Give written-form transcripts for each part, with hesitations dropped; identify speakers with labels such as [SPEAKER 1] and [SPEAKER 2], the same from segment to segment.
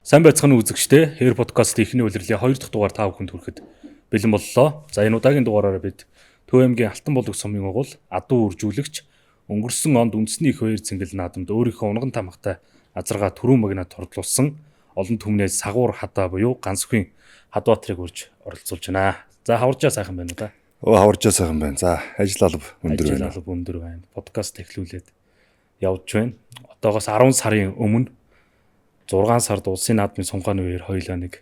[SPEAKER 1] Сайн байцгаана үзэгчдээ. Хэр подкастын эхний улирлын 2 дахь дугаар та бүхэнд хүрэхэд бэлэн боллоо. За энэ удаагийн дугаараараа бид Төв аймгийн Алтан булаг сумын угуул адуу үржүүлэгч өнгөрсөн онд үндэсний их баяр цэнгэл наадамд өөрийнхөө унган тамгатай азаргаа түрүүн магнат хордлуулсан олон түмнээс сагуур хадаа буюу Гансүхийн Хадбаатрыг урьж оролцуулж байна. За хаваржаа сайхан байна уу та?
[SPEAKER 2] Хаваржаа сайхан байна. За ажил алба өндөр байна.
[SPEAKER 1] Ажил алба өндөр байна. Подкаст эхлүүлээд явж байна. Одоогоос 10 сарын өмнө 6 сард улсын наадмын сонгоны үеэр хоёулаа нэг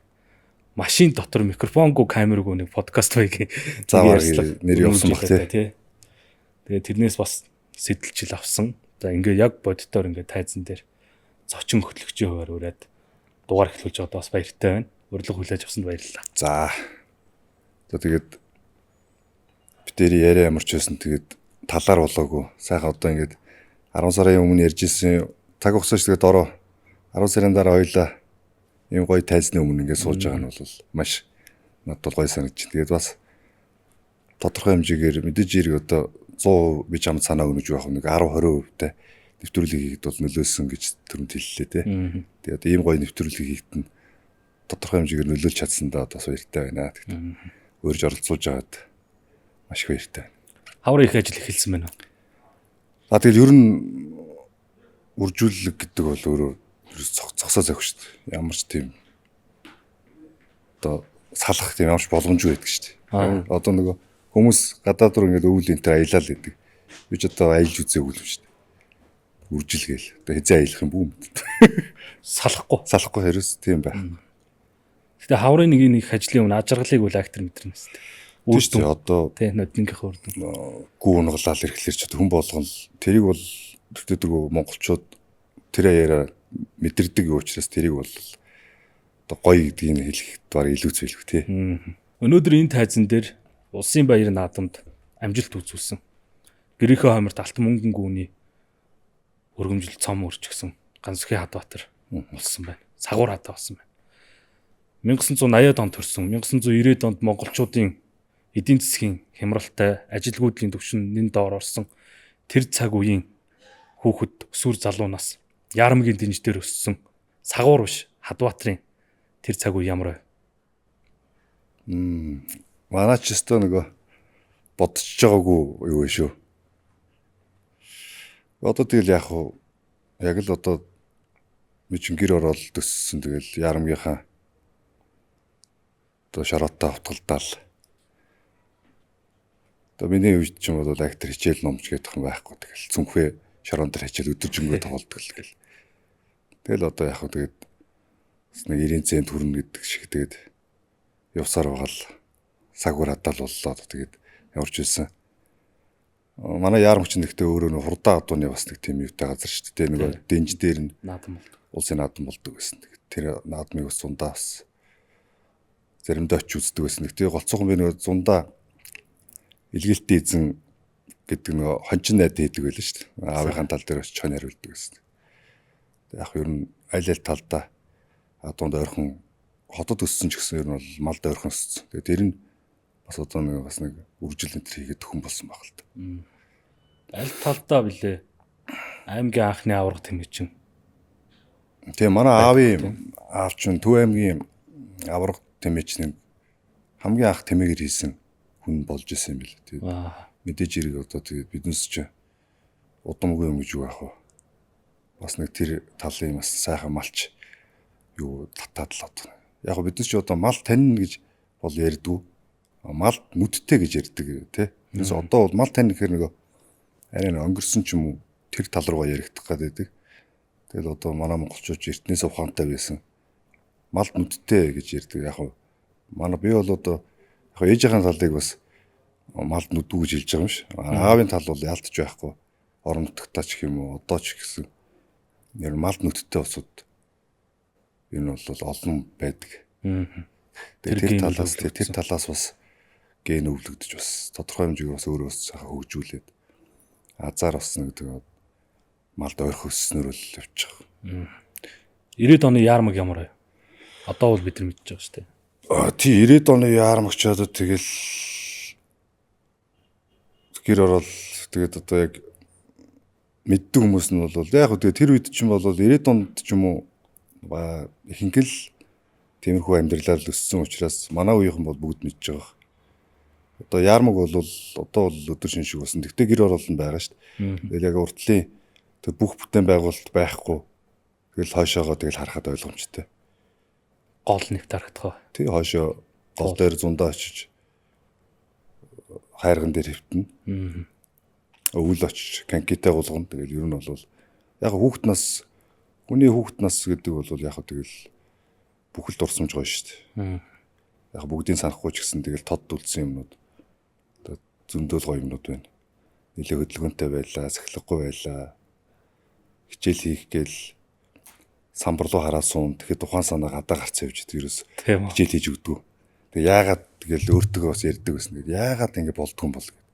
[SPEAKER 1] машин дотор микрофонгүй камергүй нэг подкаст байг.
[SPEAKER 2] Заавар нэр явуулсан баг тий.
[SPEAKER 1] Тэгээ тэрнээс бас сэтэлжил авсан. За ингээ яг боддоор ингээ тайзан дээр зочин хөтлөгчийн хуваар ураад дугаар эхлүүлж байгаад бас баяртай байна. Урилга хүлээж авсанд баярлалаа.
[SPEAKER 2] За тэгээд битээр яриа ямарч байсан тэгээд талаар болоогүй. Сайхан одоо ингээд 10 сарын өмнө ярьжсэн цаг хугацааш тэгээд ороо 10 сарын дараа хоёлаа ийм гоё тайзны өмнө ингээд сууж байгаа нь бол маш надад гоё санагдчих. Тэгээд бас тодорхой хэмжээгээр мэдээж ирэг одоо 100% би чамд санаа өгнөж байх нэг 10-20% та нэвтрүүлэг хийхэд бол нөлөөсөн гэж түрүүнд хэллээ те. Тэгээд ийм гоё нэвтрүүлэг хийхэд нь тодорхой хэмжээгээр нөлөөлж чадсандаа бас баяртай байна. Тэгээд өөрж оролцуулж байгаад маш их баяртай байна.
[SPEAKER 1] Хавар их ажил эхэлсэн байна уу?
[SPEAKER 2] Тэгээд ер нь үржүүлэг гэдэг бол өөрөө цогсоо завх шүү дээ. Ямар ч тийм одоо салах тийм ямарч боломжгүй байдаг шүү дээ. Одоо нөгөө хүмүүс гадаад руу ингээд өвөл энэ төр аялал гэдэг. Би ч одоо аялж үзээгүй юм шүү дээ. Үржилгээл. Одоо хязаа аялах юм бүү мэд. Салахгүй хэрэг тийм байна.
[SPEAKER 1] Гэтэ хаврын нэг их ажлын өмнө ажиргалыг үл актер мэдэрнэ шүү дээ.
[SPEAKER 2] Үүстэй одоо
[SPEAKER 1] тийм нодныхоо урд
[SPEAKER 2] гүү унгалал ирэхлээр ч хүн болгон тэрийг бол төдөө монголчууд тэр аяараа мэдэрдэг учраас тэрийг бол одоо гоё гэдгийг хэлэх даар илүү зөвлөх тий.
[SPEAKER 1] Өнөөдөр энэ тайзан дээр улсын баяр наадамд амжилт үзүүлсэн. Гэрийнхээ хойморт Алтан мөнгөн гүүний өргөмжил цом өрчгсөн Гансүхийн Хадбаатар болсон байна. Сагуур хадаа болсон байна. 1980-ад онд төрсөн. 1990-ад онд монголчуудын эдийн засгийн хямралтай ажилгүйдлийн түвшинд доор орсон тэр цаг үеийн хүүхэд өсвөр залуунаас Яармгийн дэнждэр өссөн Сагуур биш Хадбаатрын тэр цаг үе ямар вэ?
[SPEAKER 2] Манай ч өстөө нөгөө бодчихж байгаагүй юу вэ шүү. Одоо тэгэл яг л одоо би чин гэр ороод төссөн тэгэл Яармгийнхаа одоо шараатай хутгалдаал. Одоо миний үед ч юм бол актер хичээл номч гэдэг юм байхгүй тэгэл цүнхвэ шороон дээр хичээл өдөржингөө тоглолдог л гэл. Тэгэл одоо тэгээд нэг 90 цент хүрнэ гэдэг шиг тэгээд явсаар байгаа л сагуур хадаал боллоо. Тэгээд явж ирсэн. Манай Яармч нэгтээ өөрөө нөө хурдаа адууны бас нэг тийм юутай газар шүү дээ. Нөгөө дэнж дээр нь
[SPEAKER 1] наадам болдог.
[SPEAKER 2] Улсын наадам болдог гэсэн. Тэгээд тэр наадмыг бас зундаа бас заримдаа очиж үздэг байсан. Тэгээд голцоохон би нөгөө зундаа илгээлтийн эзэн гэдэг нөгөө хончин найд хийдэг байлаа шүү дээ. Аавынхаа тал дээр очиж хонь хариулдаг гэсэн. Яг ер нь аль талдаа адуунд ойрхон хотод өссөн ч гэсэн ер нь бол малд ойрхон өссөн. Тэгээд тэр нь бас одоо нэг үржил энэ хийгээд төхөн болсон баг л та.
[SPEAKER 1] Аль талдаа билээ аймгийн анхны авраг тэмээчин.
[SPEAKER 2] Тэгээ манай аав чинь Төв аймгийн авраг тэмээчний хамгийн анх тэмээгээр хийсэн хүн болж исэн юм билээ. Тэгээд мэдээж ирэг одоо тэгээд биднес ч удамгүй юм гэж юу яах вэ? Бас нэг тэр талын бас сайхан малч юу татаад л одоо. Яг биднес ч одоо мал таньна гэж бол ярьдгүй. Мал нүдтэй гэж ярьдаг тий. Тэрээс одоо бол мал тань гэхээр нөгөө арай өнгөрсөн ч юм уу тэр тал руугаа яригдах гэдэг. Тэгэл одоо манай монголчууд эртнээс ухаантай байсан. Мал нүдтэй гэж ярьдаг. Яг манай би бол одоо яг ээжийн талыг бас мал нүдүү гэж хэлж байгаа юм ш. Аавын тал бол ялтч байхгүй. Орон нутгатаа ч юм уу одоо ч гэсэн нэр мал нүдтэй усуд энэ бол олон байдаг. Тэр талаас бас ген өвлөгдөж бас тодорхой хэмжээгээр бас өөрөө сайхан хөгжүүлээд азар бас нэг тэгээд малд ойрхон өсснөр л явчих.
[SPEAKER 1] 90-ад оны Яармаг ямар вэ? Одоо бол бид нар мэдчихэж байгаа шүү дээ.
[SPEAKER 2] Тий 90-ад оны Яармагч одоо тэгэл гэр ороод тэгээд одоо яг мэддэг хүмүүс нь бол яг тэгээд тэр үед ч юм бол 90-ад онд ч юм уу ихэнх л тиймэрхүү амьдралаар л өссөн учраас манай үеийнхэн бол бүгд мэдж байгаа. Одоо яармаг бол одоо бол өдөр шин шиг болсон. Тэгтээ гэр орол нь байгаа шүү дээ. Тэгэл яг уртлын тэр бүх бүтээн байгуулалт байхгүй. Тэгэл хойшоогоо тэгэл харахад ойлгомжтой.
[SPEAKER 1] Гол нэгт харагдах.
[SPEAKER 2] Тий хойшоо гол дээр зундаа очиж хайрган дээр хөвтнө. Өвөл очиж канкитай гулгана. Тэгэл ер нь бол яг хүүхэд нас хүний хүүхэд нас гэдэг бол яг тэгэл бүхэл дурсамж гоё шүү дээ. Яг бүгдийг санахгүй ч гэсэн тэгэл тод үлдсэн юмнууд зөндөөл гоё юмнууд байна. Нилээ хөдөлгөөнтэй байлаа, сахилгагүй байлаа. Хичээл хийх гээл самбар руу хараад суун. Тэгэхэд ухаан санаа гадаа гарцсан явж идэг ерөөс хичээл хийж өгдөг. Тэг яагаад тэгэл өөртөө бас ярьдаг гэсэн. Яагаад ингэ болдгоо юм бол гэдэг.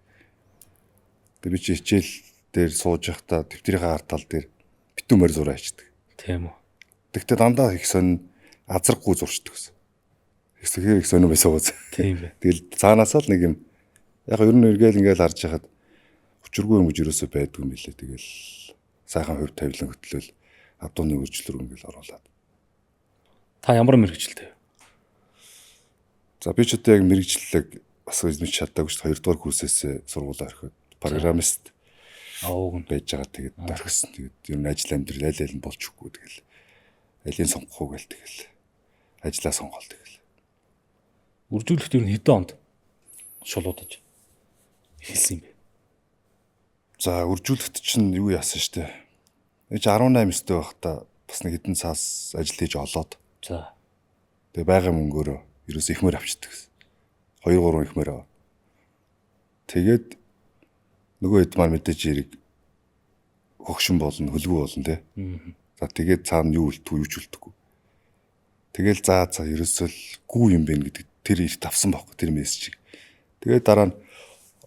[SPEAKER 2] Тэг би чи хичээл дээр сууж явахдаа дэвтрийнхээ ард тал дээр битүү морь зураа хийдэг.
[SPEAKER 1] Тийм үү.
[SPEAKER 2] Тэгтээ дандаа их сонь азарггүй зурчдаг гэсэн. Их сонь байсан гоц.
[SPEAKER 1] Тийм бай.
[SPEAKER 2] Тэгэл цаанаасаа л нэг юм яг ер нь эргээл ингээл харж хахад хүчргүй юм гэж юусоо байдгүй юм лээ. Тэгэл сайхан хувь тавилан хөтлөөл адууны үржил рүү ингээл оруулаад.
[SPEAKER 1] Та ямар мэрэгчлээ?
[SPEAKER 2] За би ч одоо яг мэрэгчлэлэг бас эзэмш чадаагүй шүү дээ. 2 дугаар курсээс сургуулаа орхиод программист байж байгаа. Тэгээд орхисон. Тэгээд ер нь ажил амьдрал аль аль нь болчихгүй. Тэгэл алийн сонгох уу гээл тэгэл ажлаа сонгоол тэгэл.
[SPEAKER 1] Үржүүлэлт ер нь хэдэн онд шулуудаж хэлсэн юм бэ?
[SPEAKER 2] За үржүүлэлт чинь юу яасан штэ. Энд 18 өстэй байхдаа бас нэг хэдэн цаас ажил хийж олоод.
[SPEAKER 1] За.
[SPEAKER 2] Тэгээ байгаа мөнгөөрөө ерөөс ихмээр авчдаг гэсэн. 2-3 ихмээр аваа. Тэгээд нөгөө хэд маань мэдээж хэрэг хөгшин болно, хөлбөө болно те. За тэгээд цаана юу үлдэх юу ч үлдэхгүй. Тэгэл за ерөөсөө л гүү юм бэ гэдэг тэр ирт авсан байхгүй тэр мессежийг. Тэгээд дараа нь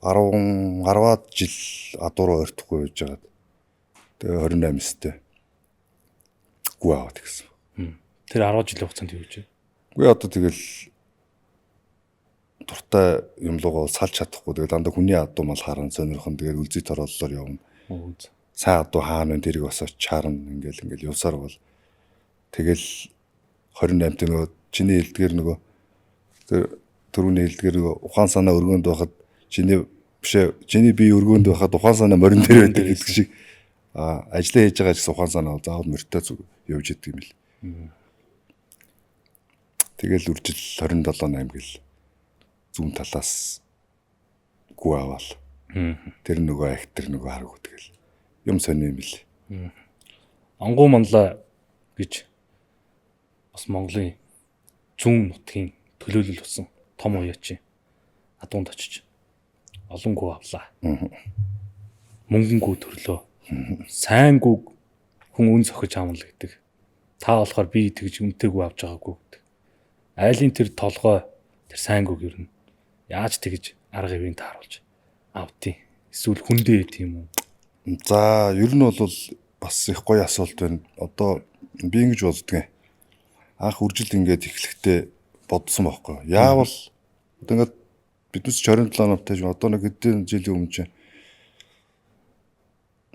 [SPEAKER 2] 10-аад жил адуу руу ойртохгүй байж байгаа. Тэгээ 28 өстэй гүү аваад гэсэн.
[SPEAKER 1] Тэр 10 жилийн хугацаанд юу гэж вэ?
[SPEAKER 2] Үгүй одоо тэгэл дуртай юм лугаа салж чадахгүй. Тэгээд дандаа хүний адуу мал харан сонирхон тэгээд үлзий торооллоор явна. Сайн адуу хаана вэ тэрийг бас очиж харна ингээл явсаар бол тэгэл 28-т нөгөө чиний хэлдгээр нөгөө тэр түрүүний хэлдгээр нөгөө ухаан санаа өргөнд байхад чиний бие өргөнд байхад ухаан санаа морин дээр байдаг гэдэг шиг ажлаа хийж байгаа гэсэн ухаан санаа заавал морьтой явж идэг юм л. Тэгэл үржил 27-8 гэл зүүн талаас гүү аваал. Тэр нөгөө актер нөгөө харгуу тэгэл юм сони юм л.
[SPEAKER 1] Ангуу манлаа гэж бас Монголын зүүн нутгийн төлөөлөл болсон том уяач адуунд очиж олон гүү авлаа. Мөнгөн гүү төрлөө. Сайн гүү хүн үн зохиж амна л гэдэг. Та болохоор би тэгж үнэтэй гүү авч байгаагүй гэдэг. Айлын тэр толгой тэр сайн гүүг ер нь яаж тэгж арга ивийн тааруулж авдیں۔ Эсвэл хүндээ тийм үү?
[SPEAKER 2] За ер нь бол бас их гоё асуулт байна. Одоо би ингэж боддгийн. Анх үржил ингээд эхлэхдээ бодсон байхгүй. Яавал одоо ингээд биднес 27 оноотой одоо нэг хэдэн жилийн өмнө чинь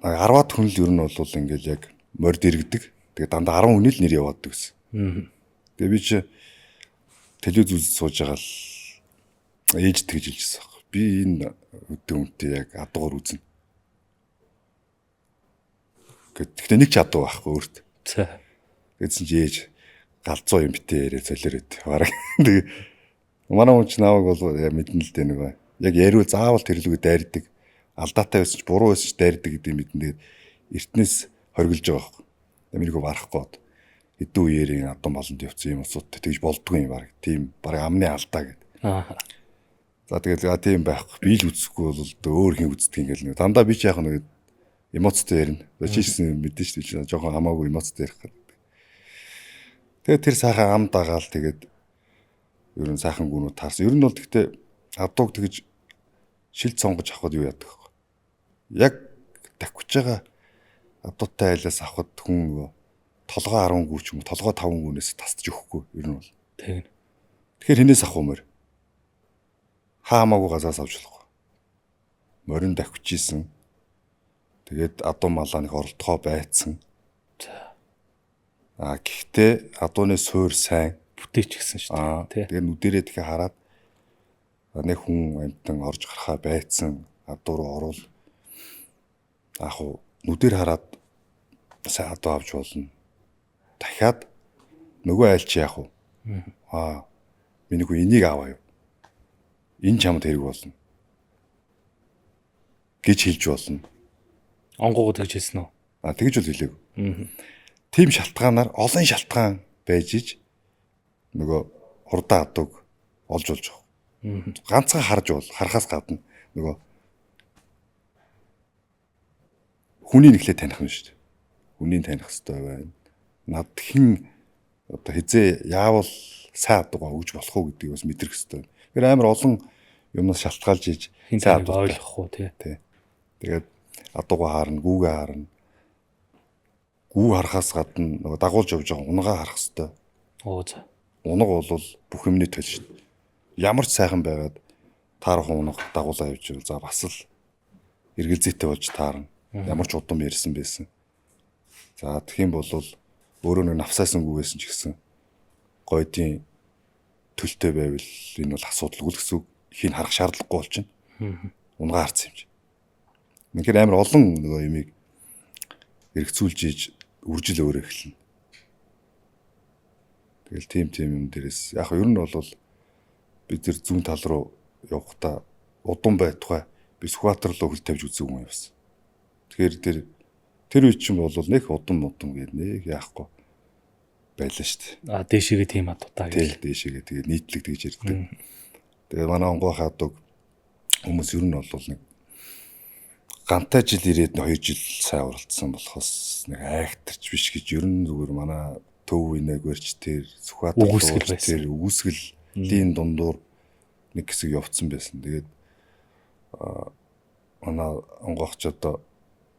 [SPEAKER 2] 10-аад хүн л ер нь бол ингээд яг морд иргэдэг. Тэгээ дандаа 10 хүн л нэр яваадаг гэсэн. Тэгээ би чи телевиз үзэж сууж байгаа л ээж тэгж хэлжсэн байхгүй. Би энэ өдөө үнтэй яг адуугаар үзнэ. Гэхдээ нэг ч адуу байхгүй өөрт. Тэгсэн чи ээж галзуу юм битээ яриа солиорээд бараг. Тэгээ манай хүн ч нааваг бол мэднэ л дээ нөгөө. Яг яриул заавал тэрлүүгээ дайрдаг. Алдаатай байсан ч буруу байсан ч дайрдаг гэдэг мэднэ. Тэгээд эртнээс хоригдж байгаа байхгүй. Америкөө барахгүй бод. Хэдэн үеэрийн адуу болонд явцсан юм усуудтай тэгж болдгүй юм бараг. Тийм бараг амны алдаа гэдэг. За тэгэл тийм байхгүй. Би л үзэхгүй бол өөр хин үздэг ингээл нэг. Дандаа би ч яг нэг эмоцтой ярина. Чийсэн мэдэн шүү дээ. Жохон хамаагүй эмоцтой ярих гэдэг. Тэгээд тэр сайхан ам дагаал тэгээд ер нь сайхан гүнүүд таарсан. Ер нь бол гэхдээ адууг тэгж шилд сонгож авахд юу яадаг вэ? Яг давхиж байгаа адуутай айлаас авахд хүн нөгөө толгой 10 гүү ч юм уу толгой 5 гүүнээс тасдаж өгөхгүй ер нь бол.
[SPEAKER 1] Тийм.
[SPEAKER 2] Тэгэхээр хинээс авах юм бэ? Хаамаагүй газаас авч болохгүй. Морин давхиж исэн. Тэгээд адуу малаа нэг оролдохоо байцсан. Гэхдээ адууны суур сайн
[SPEAKER 1] бүтээч гэсэн шүү дээ.
[SPEAKER 2] Тэгээ нүдэрээ тэгэхээр хараад нэг хүн амтан орж гарахаа байцсан адуу руу орвол яг хуу нүдээр хараад сайн адуу авч болно. Дахиад нөгөө айл чи яг хуу миний хүү энийг аваа юу. Энэ чамд хэрэг болно гэж хэлж болно.
[SPEAKER 1] Онгоогоо тэгж хэлсэн үү?
[SPEAKER 2] Тэгж бол хэлээгүй. Тим шалтгаанаар олон шалтгаан байж иж нөгөө хурдан адууг олж болж байгаа. Ганцхан харахаас гадна нөгөө хүнийг нэглээ таних нь шүү дээ. Хүнийг таних хэрэгтэй байна. Над хэн одоо хизээ яавал сайн адуугаа өгж болох уу гэдгийг бас мэдрэх хэрэгтэй. Тэр амар олон юмнаас шалтгаалж иж
[SPEAKER 1] сайн адуу ойлгох уу тий.
[SPEAKER 2] Тэгээд адуугаа харна, гүүгээ харна. Гүү харахаас гадна нөгөө дагуулж явж байгаа унгаа харах хэрэгтэй.
[SPEAKER 1] За.
[SPEAKER 2] Унаг бол бүх юмний төл шүү дээ. Ямар ч сайхан байгаад таархан унаг дагуулаа явж байвал за бас л эргэлзээтэй болж таарна. Ямар ч удам ярьсан байсан. За тэгэх юм бол өөрөө нэг навсаасан гүүгээсэн ч гэсэн гойдын төлтэй байвал энэ бол асуудалгүй л гэсэн үг. Ихийг харах шаардлагагүй болчихно. Унгаа харсан юм чи. Үнэхээр амар олон нөгөө юмыг эргцүүлж иж үржил өөрөө эхэлнэ. Тэгэл тийм юм дээрээс яг ер нь бол бид зэр зүүн тал руу явахдаа удам байтугай би Сүхбаатар руу хөл тавьж үзег юм явсан. Тэгэхээр тэр үе чинь бол нэг удам гээд нэг яахгүй байлаа шүү дээ.
[SPEAKER 1] Дээшээгээ тийм адуутай
[SPEAKER 2] гэж. Дээшээгээ тэгээ нийтлэг тэгж ярьдаг. Тэгээ манай онгоо хаадаг хүмүүс ер нь бол нэг гантай жил ирээд 2 жил сайн уралдсан болохоос нэг айхтарч биш гэж ер нь зүгээр манай төв инэг барьч тэр Сүхбаатар тэр үгүйсгэлийн дундуур нэг хэсэг явцсан байсан. Тэгээд манай онгоохч одоо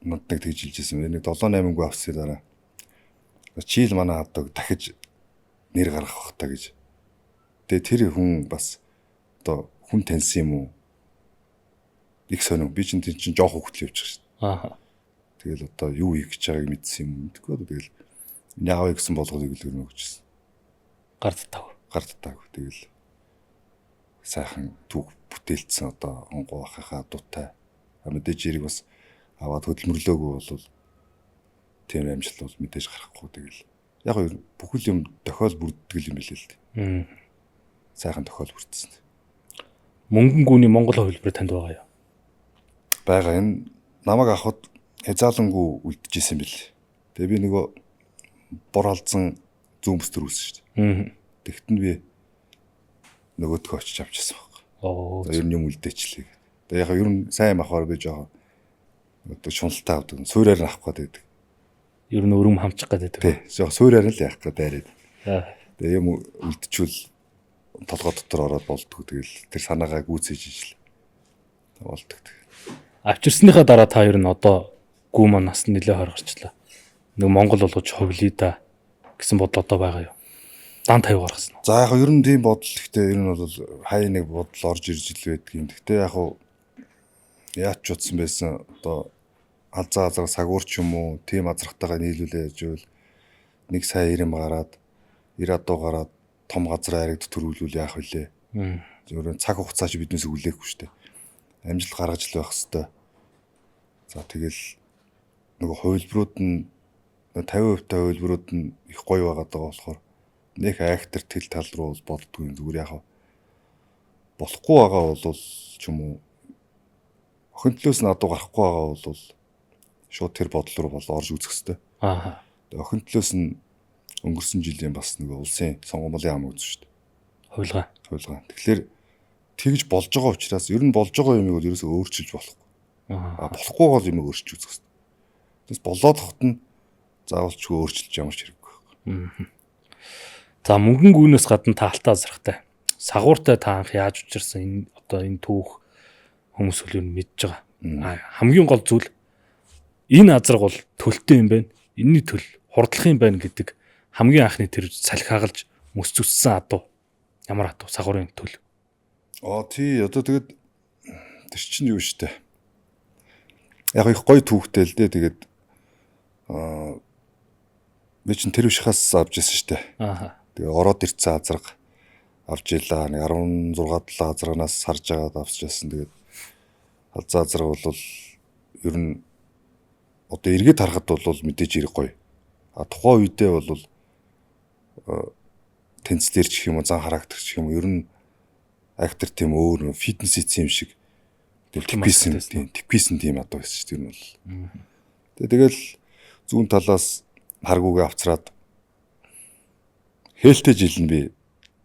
[SPEAKER 2] над нэг тэгж хэлжсэн. Нэг 7-8 гоо авсны дараа чийл манай хаадаг дахиж нэр гаргах бах та гэж. Тэгээ тэр хүн бас одоо хүн таньсан юм уу? Их сонирн. Би чинь жоох хөвгөл явчих шээ. Тэгэл одоо юу хийх гэж байгааг мэдсэн юм. Тэгэхгүй тэгэл яаваа гэсэн болгодог л өрнө өгчсэн. Гардтаг. Тэгэл сайхан түүх бүтээлцсэн одоо онгоо ахихаа дуутай. Мэдээж ирийг бас аваад хөдөлмөрлөөгөө бол тийм амжилт бол мэдээж гарахгүй. Тэгэл яг бүхэл юм тохиол бүрддэг юм билээ л дээ. Сайхан тохиол бүрдсэн.
[SPEAKER 1] Мөнгөн гүний Монгол хувилбар танд байгаа юу?
[SPEAKER 2] Бага энэ намайг авахд хязаалангүй үлдчихсэн бил. Тэгээ би нөгөө бор алдсан зүүн бүстэр үүсэн шүү дээ. Тэгт нь би нөгөөдхөө очиж авчихсан баг. Ер нь юм үлдээчлээ. Тэгээ яг ер нь сайн авахаар би жоохон одоо шуналтай авдаг. Суураар нь авах гэдэг.
[SPEAKER 1] Ер нь өрөм хамчих гэдэг.
[SPEAKER 2] Тий. Жоохон суураар нь л явах гэдэг дайраад. Тэгээ юм үлдчихвэл толгой дотор ороод болдгоо. Тэгэл тэр санаагаа гүйцээж ижил болдог.
[SPEAKER 1] Авчирсныхаа дараа та ер нь одоо гүү маань нас нэлээ хойр гарчлаа. Нэг Монгол болгож ховлие да гэсэн бодол одоо байгаа юу? Дан тавь гаргасан уу?
[SPEAKER 2] За яг ер нь тийм бодол гэхдээ ер нь бол хай нэг бодол орж ирж ил байдаг юм. Гэхдээ яг яач ч утсан байсан одоо алзаа азар сагуурч юм уу тийм азрахтайгаа нийлүүлээ яжвал нэг сая ирэм гараад 90 гараад том газар айрагд төрүүлүүл яах вүлээ. Зөвхөн цаг хугацаа чи биднээс хүлээхгүй шүү дээ. Амжилт гаргаж л байх хэвээр. За тэгэл нөгөө хувилбарууд нь 50% та хувилбарууд нь их гоё байгаад байгаа болохоор нэг актер тэл тал руу боддгүй юм зүгээр яхав. Болохгүй байгаа бол ч юм уу охин төлөөс нь адуу гарахгүй байгаа бол шууд тэр бодол руу бол орж үзэх хэвээр. Тэгээ охин төлөөс нь өнгөрсөн жилийн бас нөгөө улсын сонгомлын ам үзсэн шүү дээ. Хувилгаа. Тэгэхээр тэгж болж байгаа учраас ер нь болж байгаа юмыг ерөөсөө өөрчилж болохгүй. Болохгүй бол юмыг өөрчилж үзэх хэрэгтэй. Тэс болоод хот нь заавал ч өөрчилж ямар ч хэрэггүй байхгүй.
[SPEAKER 1] За мөнгөн гүнээс гадна таалтаа зарахтай. Сагууртай та анх яаж учирсан энэ одоо энэ түүх хүмүүс хөл нь мэдж байгаа. Хамгийн гол зүйл энэ азраг бол төлтөө юм байна. Энэний төл хурдлах юм байна гэдэг хамгийн анхны тэр салхи хагалж мөс зүссэн адуу. Ямар адуу сагуурын төл.
[SPEAKER 2] Тий одоо тэгээд тэр чинь юу штэ. Яг их гоё түүхтэй л дээ тэгээд би чинь тэр ушхаас авч ирсэн шүү дээ. Тэгээ ороод ирсэн азраг авч илаа. Нэг 16 7 азрагнаас сарж агаад авч ирсэн. Тэгээд алзаа азраг бол ер нь одоо эргээд харахад бол мэдээж ирэх гоё. Тухайн үедээ бол тэнцлэр ч юм уу зан характер ч юм уу ер нь актер тийм өөр фитнес хийсэн юм шиг типсэн тийм одоо байсан шүү дээ. Тэр нь бол. Тэгэл зүүн талаас харгуугаа авцраад хээлтэй жил нь би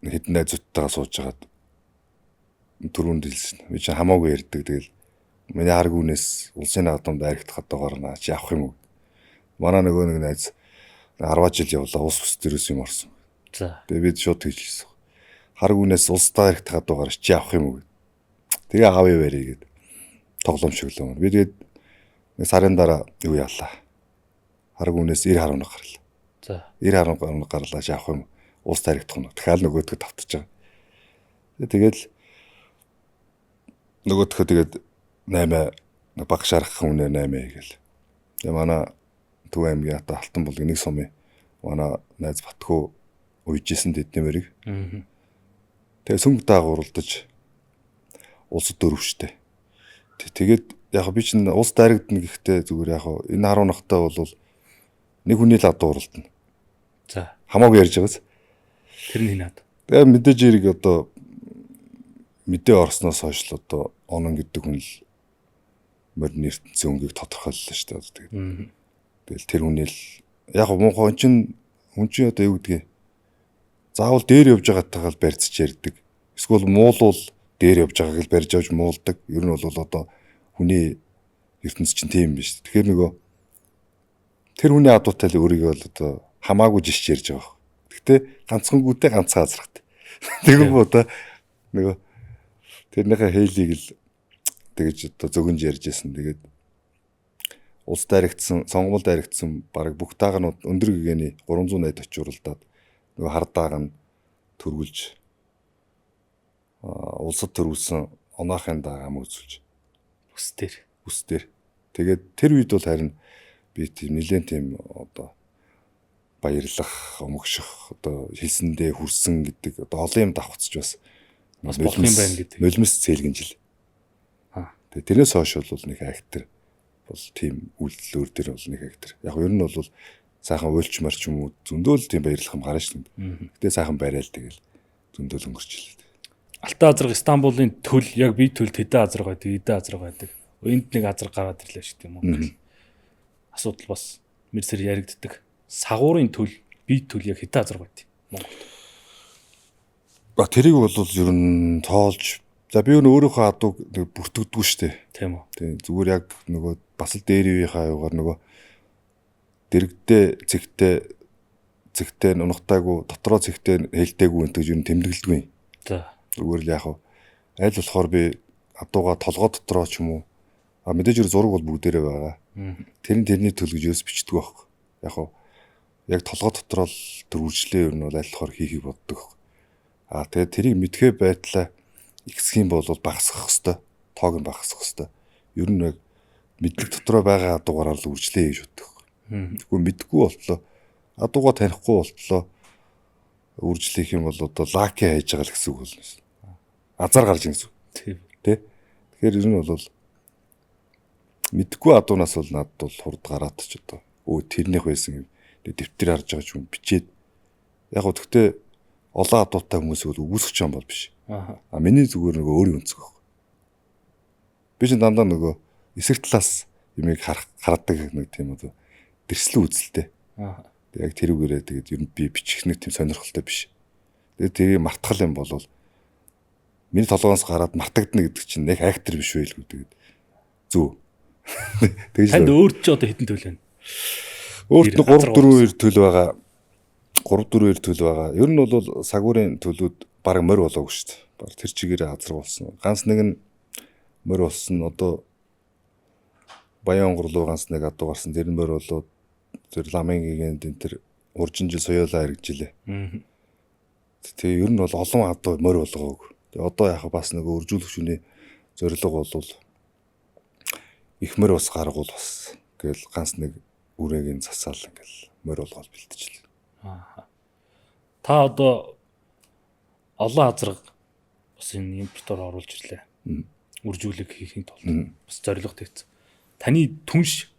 [SPEAKER 2] хэдэн найзуудтайгаа сууж хагаад түрүүнд хэлсэн. Би чинь хамаагүй ярьдаг. Тэгэл миний харгуунаас улсын наадамд дайрагдах одоогоор наа чи авах юм уу? Манай нөгөө нэг найз 10 жил явлаа ус дээрээс юм орсон.
[SPEAKER 1] За.
[SPEAKER 2] Тэгээ бид шууд хэлчихсэн. Харгуунаас улс дайрагдах одоогоор чи авах юм уу? Тэгээ аавь барья гэд тоглоом шөглөө. Би тэгээд сарын дараа юу яалаа. Харгуунаас 90 харуунаг гарлаа.
[SPEAKER 1] За.
[SPEAKER 2] 90 харуунаг гарлаа чи авах юм уу? Улс дайрагдах нь. Дахиад нөгөөдгөө тавтаж байгаа. Тэгэл нөгөөдгөө тэгээд 8 баг шарах хүнээ 8 гээл. Тэгээ манай Төв аймгийн ата Алтан булгийн нэг сумын манай найз Батхуу уйжсэн тэдний мөрийг. Тэгээ сүнг даагуурлаж улсад дөрвштэй. Тэгээд яг би чинь улс дайрагдана гэхдээ зүгээр яг энэ 10 нахтай бол нэг хүний л адуу уралдана.
[SPEAKER 1] За.
[SPEAKER 2] Хамаагүй ярьж байгаас.
[SPEAKER 1] Тэр нь хинаад.
[SPEAKER 2] Тэгээ мэдээж ирэг одоо мэдээ орсноос хойш л одоо онон гэдэг хүн л морины ертөнцийн өнгийг тодорхойллоо шүү дээ. Тэгэл тэр хүний л яг муухай хүн чинь одоо юу гэдгийг заавал дээр явж байгаатайгаа л барьцж ярьдаг. Эсвэл муулуул дээр явж байгааг л барьж авч муулдаг. Ер нь бол одоо хүний ертөнц чинь тийм биш. Тэгэхээр нөгөө тэр хүний адуутай л өөрийгөө л одоо хамаагүй жишж ярьж байгаа. Гэхдээ ганцхангүйтэй ганцхан азрахт. Тэгвэл одоо нөгөө тэрнийхээ хейлийг л тэгж одоо зөгөнж ярьж байсан. Тэгээд улс дайрагдсан, сонгуул дайрагдсан баг бүх дааганууд өндөр гэгээний 380 очиуралдаад нөгөө хардааг нь төрүүлж улсад төрүүлсэн оноохын дагаа мөзүүлж бүс дээр. Тэгээд тэр үед бол харин би тийм нэлээд тийм одоо баярлах, өмгших одоо хэлсэндээ хүрсэн гэдэг одоо олон юм давхцж бас
[SPEAKER 1] болох юм байна гэдэг.
[SPEAKER 2] Нулимс цээлгэн жил. Тэгээд тэрнээс хойш бол нэг актер бол тийм үйлдэлөөр дээр бол нэг актер. Яг ер нь бол сайхан уйлчмар ч юм уу зөндөөл тийм баярлах юм гараж шүү дээ. Гэтэ сайхан барайл тэгэл зөндөөл өнгөрчлээ.
[SPEAKER 1] Алтан азраг Стамбулын төл яг бие төл тэдэн азраг байдаг, эдэн азраг байдаг. Энд нэг азраг гараад ирлээ шүү дээ юм уу. Асуудал бас мэрсэр яригддаг. Сагуурын төл, бие төл яг хэдэн азраг байдаг Монголд.
[SPEAKER 2] Тэрийг бол ер нь тоолж за би өөрийнхөө адууг бүртгэдэггүй шүү дээ.
[SPEAKER 1] Тийм үү.
[SPEAKER 2] Тийм зүгээр яг нөгөө бас л дээрийнхаа юугаар нөгөө дэрэгдээ цэгтээ унахтаагүй дотроо цэгтээ хэлдэггүй энэ гэж ер нь тэмдэглэдэггүй.
[SPEAKER 1] За.
[SPEAKER 2] Зүгээр л яг аль болохоор би адууга толгой дотроо ч юм уу мэдээж зураг бол бүгдээрээ байгаа. Тэрний төл гэж юус бичдэг байхгүй. Яг толгой дотроо л төрүүлжлээ ер нь бол аль болохоор хийхийг боддог. Тэгээд тэрийг мэдхээ байдлаа ихсэх юм бол багасгах хэвээр тоог нь багасгах хэвээр. Ер нь яг мэдлэг дотроо байгаа адуугаараа л үржлээ гэж боддог. Тэгвэл мэдгүй болтлоо адуугаа танихгүй болтлоо үржлэх юм бол одоо лаки хайж байгаа л гэсэн үг болно. Азар гарч ийн гэсэн.
[SPEAKER 1] Тийм.
[SPEAKER 2] Тэ. Тэгэхээр ер нь бол мэдгүй адуунаас бол надад бол хурд гараад ч одоо тэрнийх байсан юм. Дэвтэр харж байгаа ч юм бичээд яг гоо тэгтээ олон адуутай хүмүүс бол үгүйсгэж байгаа юм бол биш. Миний зүгээр нөгөө өөрийн өнцөг байхгүй. Би ч дандаа нөгөө эсрэг талаас юмыг хардаг нэг тийм одоо дэрслэн үзэлтэй. Яг тэрүүгээрээ тэгээд ер нь би бичих нэг тийм сонирхолтой биш. Тэгээд тэрийг мартгал юм бол миний толгоос гараад мартагдана гэдэг чинь нэг актер биш байлгүй тэгээд зөв. Тэгж
[SPEAKER 1] танд өөрт ч одоо хэдэн төл байна?
[SPEAKER 2] Өөрт нь 3-4 төл байгаа. 3-4 төл байгаа. Ер нь бол сагуурын төлүүд баг морь болоогүй шүү дээ. Баг тэр чигээрээ азар болсон. Ганц нэг нь морь болсон. Одоо Баян онгор руу ганц нэг адуу гарсан. Тэр нь морь болоод тэр ламын гэгэнд энэ тэр уржин жил соёолоо хэрэгжилээ. Тэгээ ер нь бол олон адуу морь болгоог. Тэгээ одоо яг бас нэг өржүүлэгчний зорилго бол их морь бас гаргуул бас. Тэгэл ганц нэг үрээгийн засаал ингээл морь болгоод бэлтжил.
[SPEAKER 1] Та одоо олон азраг бас энэ импортоор оруулж ирлээ. Үржүүлэг хийхин тулд бас зорилго тавьсан. Таны түнш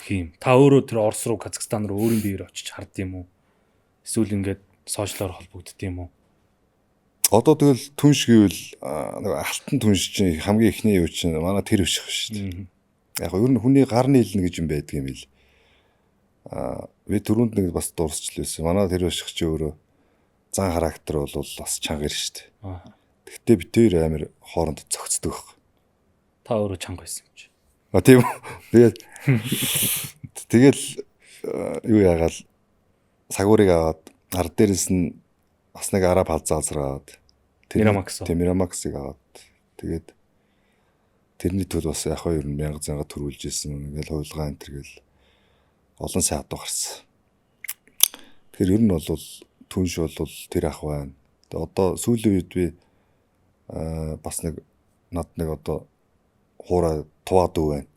[SPEAKER 1] хийм. Та өөрөө тэр Орос руу, Казахстан руу өөрийн биеэр очиж хардд юм уу? Эсвэл ингээд сошиалоор холбогдд юм уу?
[SPEAKER 2] Одоо тэгэл түнш гэвэл нэг алтан түнш чинь хамгийн ихний юу чинь манай тэр өших шүү дээ. Яг ер нь хүний гарны хилнэ гэж юм байдаг юм бил. Би түрүүнд нэг бас дуусчлээсэн. Манай тэр өших чи өөрөө зан характер бол бас чанга ир шүү дээ. Тэгтээ би тэр амир хооронд цогцдог байхгүй.
[SPEAKER 1] Та өөрөө чанга байсан юм чи.
[SPEAKER 2] Тийм үү. Тэгэл юу яагаал сагуурыг аваад ард дээрээс нь бас нэг араб халзаазраад Miramax-ыг аваад тэгээд тэрний төл бас яг хоёр 1000 занга төрүүлж ирсэн. Ингээл хуйлгаа энэ төргээл олон сайн адуу гарсан. Тэгэхээр ер нь бол түнш бол тэр ах байна. Тэгээд одоо сүүлийн үед би бас нэг над нэг одоо хуурай туваад өв байна.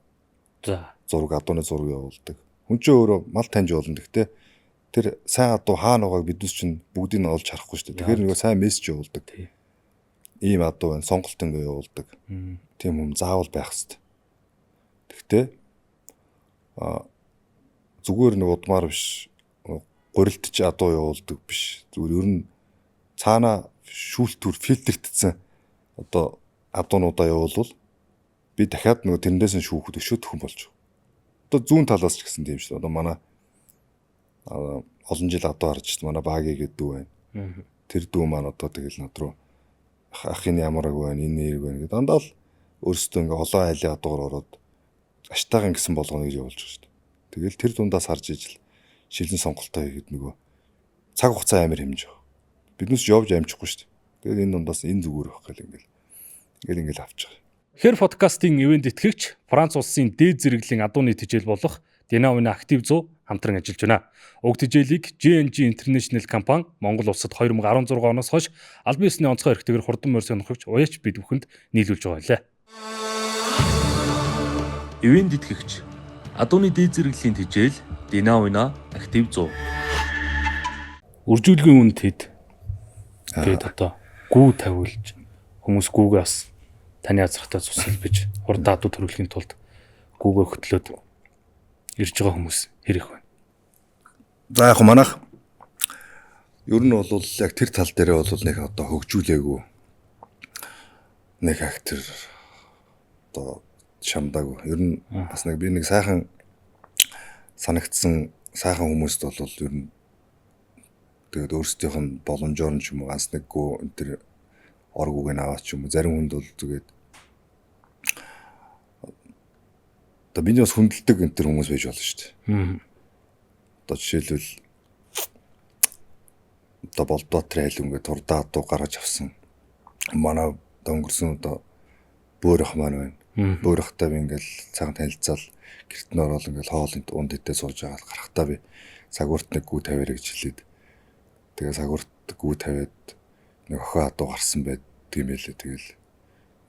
[SPEAKER 1] За.
[SPEAKER 2] Зураг адууны зураг явуулдаг. Хүн чинь өөрөө мал таньж болно. Гэхдээ тэр сайн адуу хаана байгааг биднес чинь бүгдийг нь олж харахгүй шүү дээ. Тэгэхээр нөгөө сайн мессеж явуулдаг. Ийм адуу байна, сонголт ингэ явуулдаг. Тийм юм заавал байх хэрэгтэй. Гэхдээ зүгээр нэг удмаар биш, гурилтж адуу явуулдаг биш. Зүгээр ер нь цаана шүүлтүр фильтртсэн одоо адуунуудаа явуулвал би дахиад нөгөө тэрнээс нь шүүхэд өшөөт хүн болж байгаа. Одоо зүүн талаас ч гэсэн тийм шүү дээ. Одоо манай олон жил адуу харж шүү дээ. Манай багий гэдэг дүү байна. Тэр дүү маань одоо тэгэл над руу ахын ямараг байна, энэ нэр байна гэдэг. Дандаа л өөрсдөө ингээ олон айлын адуугаар ороод аштайган гэсэн болгоно гэж явуулж байгаа шүү дээ. Тэгэл тэр дундаас харж ижил шилэн сонголтоо хийгээд нөгөө цаг хугацаа амар хэмжиж байгаа. Биднес явж амжихгүй шүү дээ. Тэгэл энэ дундаас энэ зүгээр байх гэл ингээл авч байгаа.
[SPEAKER 1] Хэр подкастын ивент итгэгч Франц улсын дээд зэрэглэлийн адууны тэжээл болох Dynawin Active 100 хамтран ажиллаж байна. Уг тэжээлийг JNG International компани Монгол улсад 2016 оноос хойш албан ёсны онцгой эрхтэйгээр хурдан морь сонирхогч уяач бид бүхэнд нийлүүлж байгаа лээ. Ивент итгэгч адууны дээд зэрэглэлийн тэжээл Dynawin Active 100. Үржүүлгийн үнд хэд гээд одоо гүү тавиулж хүмүүс гүүгээ бас таны азрахтаа цусалбиж хурдан адуу төрүүлэхийн тулд гүүгээ хөтлөөд ирж байгаа хүмүүс хэрэг байна.
[SPEAKER 2] За яг манайх ер нь бол яг тэр тал дээр бол нэг одоо хөгжүүлээгүй нэг актер одоо шамдаагүй. Ер нь бас нэг би нэг сайхан санагдсан сайхан хүмүүст бол ер нь тэгээд өөрсдийнх нь боломжоор ч юм уу ганц нэггүй энэ төр оргууг нь аваад ч юм уу зарим хүнд бол тэгээд одоо миний бас хүндэлдэг энэ төр хүмүүс байж болно шүү дээ. Одоо жишээлбэл одоо Болдбаатар айл ингээд турдаа адуу гаргаж авсан. Манай өнгөрсөн одоо бөөрөх маань байна. Бөөрөхтэй би ингээд цагаан танилцаал гэрт нь ороод ингээд хоолны унд идээ сууж байгаа гарахтаа би цагуурт нэг гүү тавиараа гэж хэлээд тэгээ цагуурт гүү тавиад нэг охин адуу гарсан байд тийм байлээ. Тэгэл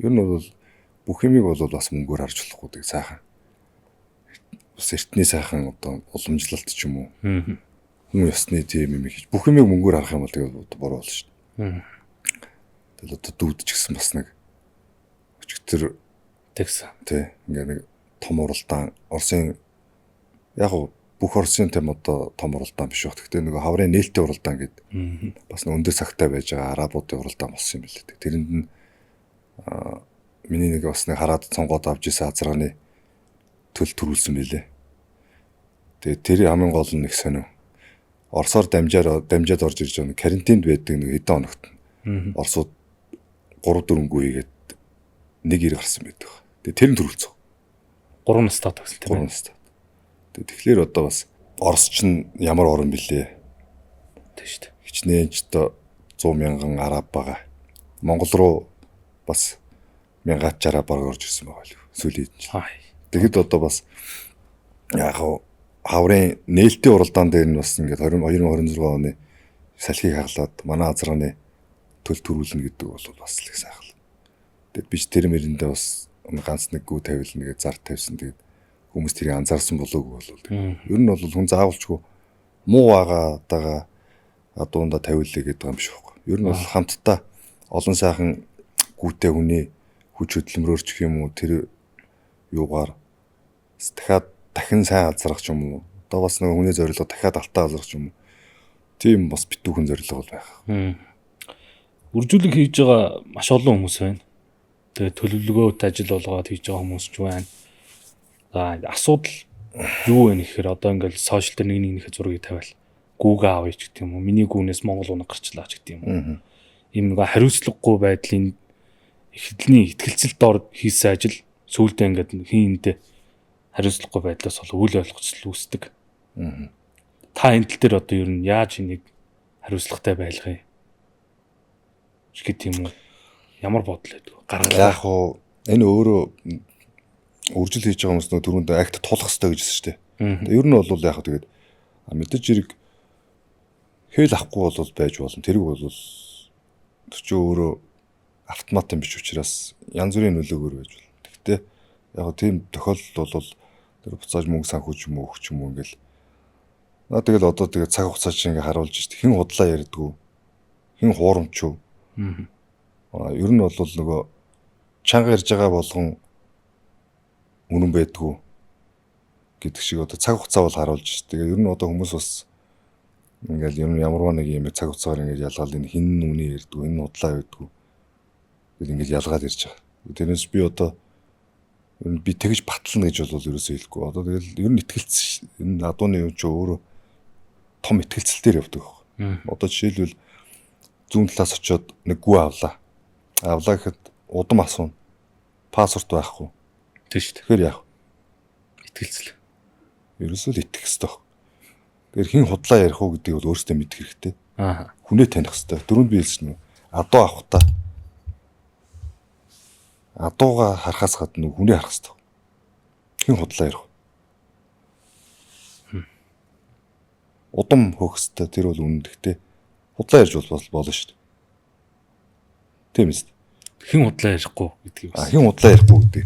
[SPEAKER 2] ер нь бол бүх юмыг бол бас мөнгөөр харж болохгүй тэг сайхан. Бас эртний сайхан одоо уламжлалт ч юм уу. Хүн ёсны тийм юм хийж бүх юмыг мөнгөөр харах юм бол тэгээд буруу болно шүү дээ. Тэгэл одоо дүүдч гисэн бас нэг өчигдөр
[SPEAKER 1] тэгсэн.
[SPEAKER 2] Тий. Ингээ нэг том уралдаан Оросын яг бүх Оросын тийм одоо том уралдаан биш баг. Гэхдээ нөгөө хаврын нээлттэй уралдаан гэдэг бас нэг өндөр цагтай байж байгаа арабуудын уралдаан болсон юм билээ. Тэрэнд нь миний нэг бас нэг хараад сонгоод авч исэн азрааны төл төрүүлсэн билээ. Тэгээ тэр хамгийн гол нь их сонио. Оросоор дамжаад орж ирж байгаа карантинд байдаг нэг хэдэн хоногт. Оросууд 3-4 гүү хийгээд нэг ир гарсан байдаг. Тэгээ тэр нь төрүүлсэн.
[SPEAKER 1] 3 настай тагсал тийм.
[SPEAKER 2] 3 настай. Тэгэхээр одоо бас Орос ч ямар орн билээ.
[SPEAKER 1] Тийм шүү дээ.
[SPEAKER 2] Хичнээн ч одоо 100 мянган араб байгаа. Монгол руу бас 1000-аад араб орж ирсэн байгаа л сүүлийн жил. Тэгэхэд одоо бас яг хаврын нээлттэй уралдаан дээр нь бас ингээд 2026 оны салхийг хаглаад манай азрааны төл төрүүлнэ гэдэг бол бас л их сайхан. Тэгэд би ч тэр мэрэндээ бас ганц нэг гүү тавилна гэж зар тавьсан. Тэгэд хүмүүс тэрийг анзаарсан болоогүй бол. Ер нь бол хүн заавалчгүй муу агаатайгаа адуунда тавиулъя гэдэг юм шиг байна. Ер нь бол хамтдаа олон сайхан гүйтэй хүний хүч хөдөлмөрөөр ч юм уу тэр юугаар дахин сайн азрах ч юм уу. Одоо бас нэг хүний зорилго дахиад алтаа азрах ч юм уу. Тийм бас битүүхэн зорилго бол байх.
[SPEAKER 1] Үржүүлэг хийж байгаа маш олон хүмүүс байна. Тэгээ төлөвлөгөөт ажил болгоод хийж байгаа хүмүүс ч байна. За асуудал юу вэ гэхээр одоо ингээл сошиал дээр нэг зургийг тавиал. Гүүгээ авъя ч гэдэг юм уу. Миний гүүнээс Монгол унаг гарчлаа ч гэдэг юм уу. Ийм нэг хариуцлагагүй байдлын эхлэлний ихтгэлцэл дор хийсэн ажил сүүлдээ ингээд хийнэндээ хариуцлагагүй байдлаас бол үл ойлгоцол үүсдэг. Та энэ тал дээр одоо ер нь яаж энийг хариуцлагатай байлгая? Гэдэг юм уу? Ямар бодол байдаг вэ?
[SPEAKER 2] Яг уу энэ өөрөө үржил хийж байгаа хүмүүс нөө түрүүнд акт тулах хэрэгтэй гэжсэн шүү дээ. Ер нь бол яг тэгээд мэдээж зэрэг хэл авахгүй бол байж болно. Тэрэг бол тэр чинь өөрөө автомат юм биш учраас янз бүрийн нөлөөгөөр байж болно. Гэхдээ яг тийм тохиолдол бол тэр буцааж мөнгө санхүүж юм уу өгч юм уу ингээл. Тэгэл одоо тэгээ цаг хугацаа чинь ингээ харуулж штэ. Хэн худлаа ярьдгүү. Хэн хуурамч юу. Ер нь бол нөгөө чанга ярьж байгаа болгон үнэн байдгүй гэдэг шиг одоо цаг хугацаа бол харуулж штэ. Тэгээ ер нь одоо хүмүүс бас ингээл ер нь ямарваа нэг юм цаг хугацаагаар ингээд ялгаал энэ хин үнэ ярьдгүү, энэ худлаа байдгүй. Тэгэл ингээд ялгаад ирж байгаа. Тэрнээс би одоо би тэгж батлана гэж бол ерөөсөө хэлэхгүй. Одоо тэгэл ер нь итгэлцсэн энэ адууны юм чи өөрөө том итгэлцэлтээр явдаг. Одоо жишээлбэл зүүн талаас очиод нэг гүү авлаа. Авлаа гэхэд удам асууна. Пассворд байхгүй.
[SPEAKER 1] Тийм шүү.
[SPEAKER 2] Тэгэхээр яах?
[SPEAKER 1] Итгэлцэл.
[SPEAKER 2] Ерөөсөө л итгэх хэрэгтэй. Тэгэхээр хин худлаа ярих уу гэдгийг бол өөрөөсөө мэдэх хэрэгтэй. Хүнээ таних хэрэгтэй. Дөрөнд би хэлсэн нь адуу авахта адууга харахаас гадна хүнээ харах хэрэгтэй. Хин худлаа ярих. Удам хөөх хэрэгтэй. Тэр бол үнэндээ худлаа ярьж болно шүү дээ. Тийм ээ.
[SPEAKER 1] Хин худлаа ярихгүй гэдгийг бас.
[SPEAKER 2] Хин худлаа ярихгүй гэдэг.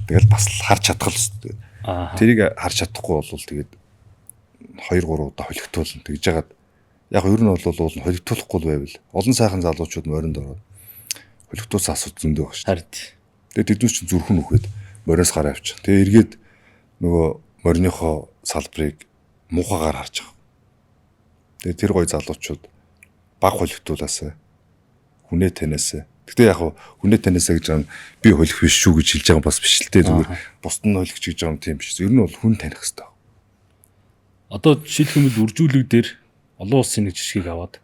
[SPEAKER 2] Тэгэл бас харж чадах л шүү дээ. Тэрийг харж чадахгүй бол тэгээд 2 3 удаа холигтуулна. Тэгж жагаад яг ер нь бол холигтуулахгүй байвал олон сайхан залуучууд моринд ороод холигтуулсан асуудал зөндөө баг шүү.
[SPEAKER 1] Харин.
[SPEAKER 2] Тэгээд тэднүүс чинь зүрхэн үхээд мориос гараа авчих. Тэгээд эргээд нөгөө мориныхоо салбарыг муухагаар харж байгаа. Тэгээд тэр гой залуучууд баг холигтуулаасаа хүнээ таниасаа. Гэтэ яг хүнээ таниасаа гэж байгаа нь би холих биш шүү гэж хэлж байгаа бас биш л дээ. Зүгээр бусд нь холигч гэж байгаа юм тийм биш. Ер нь бол хүн таних хэрэгтэй.
[SPEAKER 1] Одоо жишээлбэл үржүүлэг дээр олон улсын нэг жишгийг аваад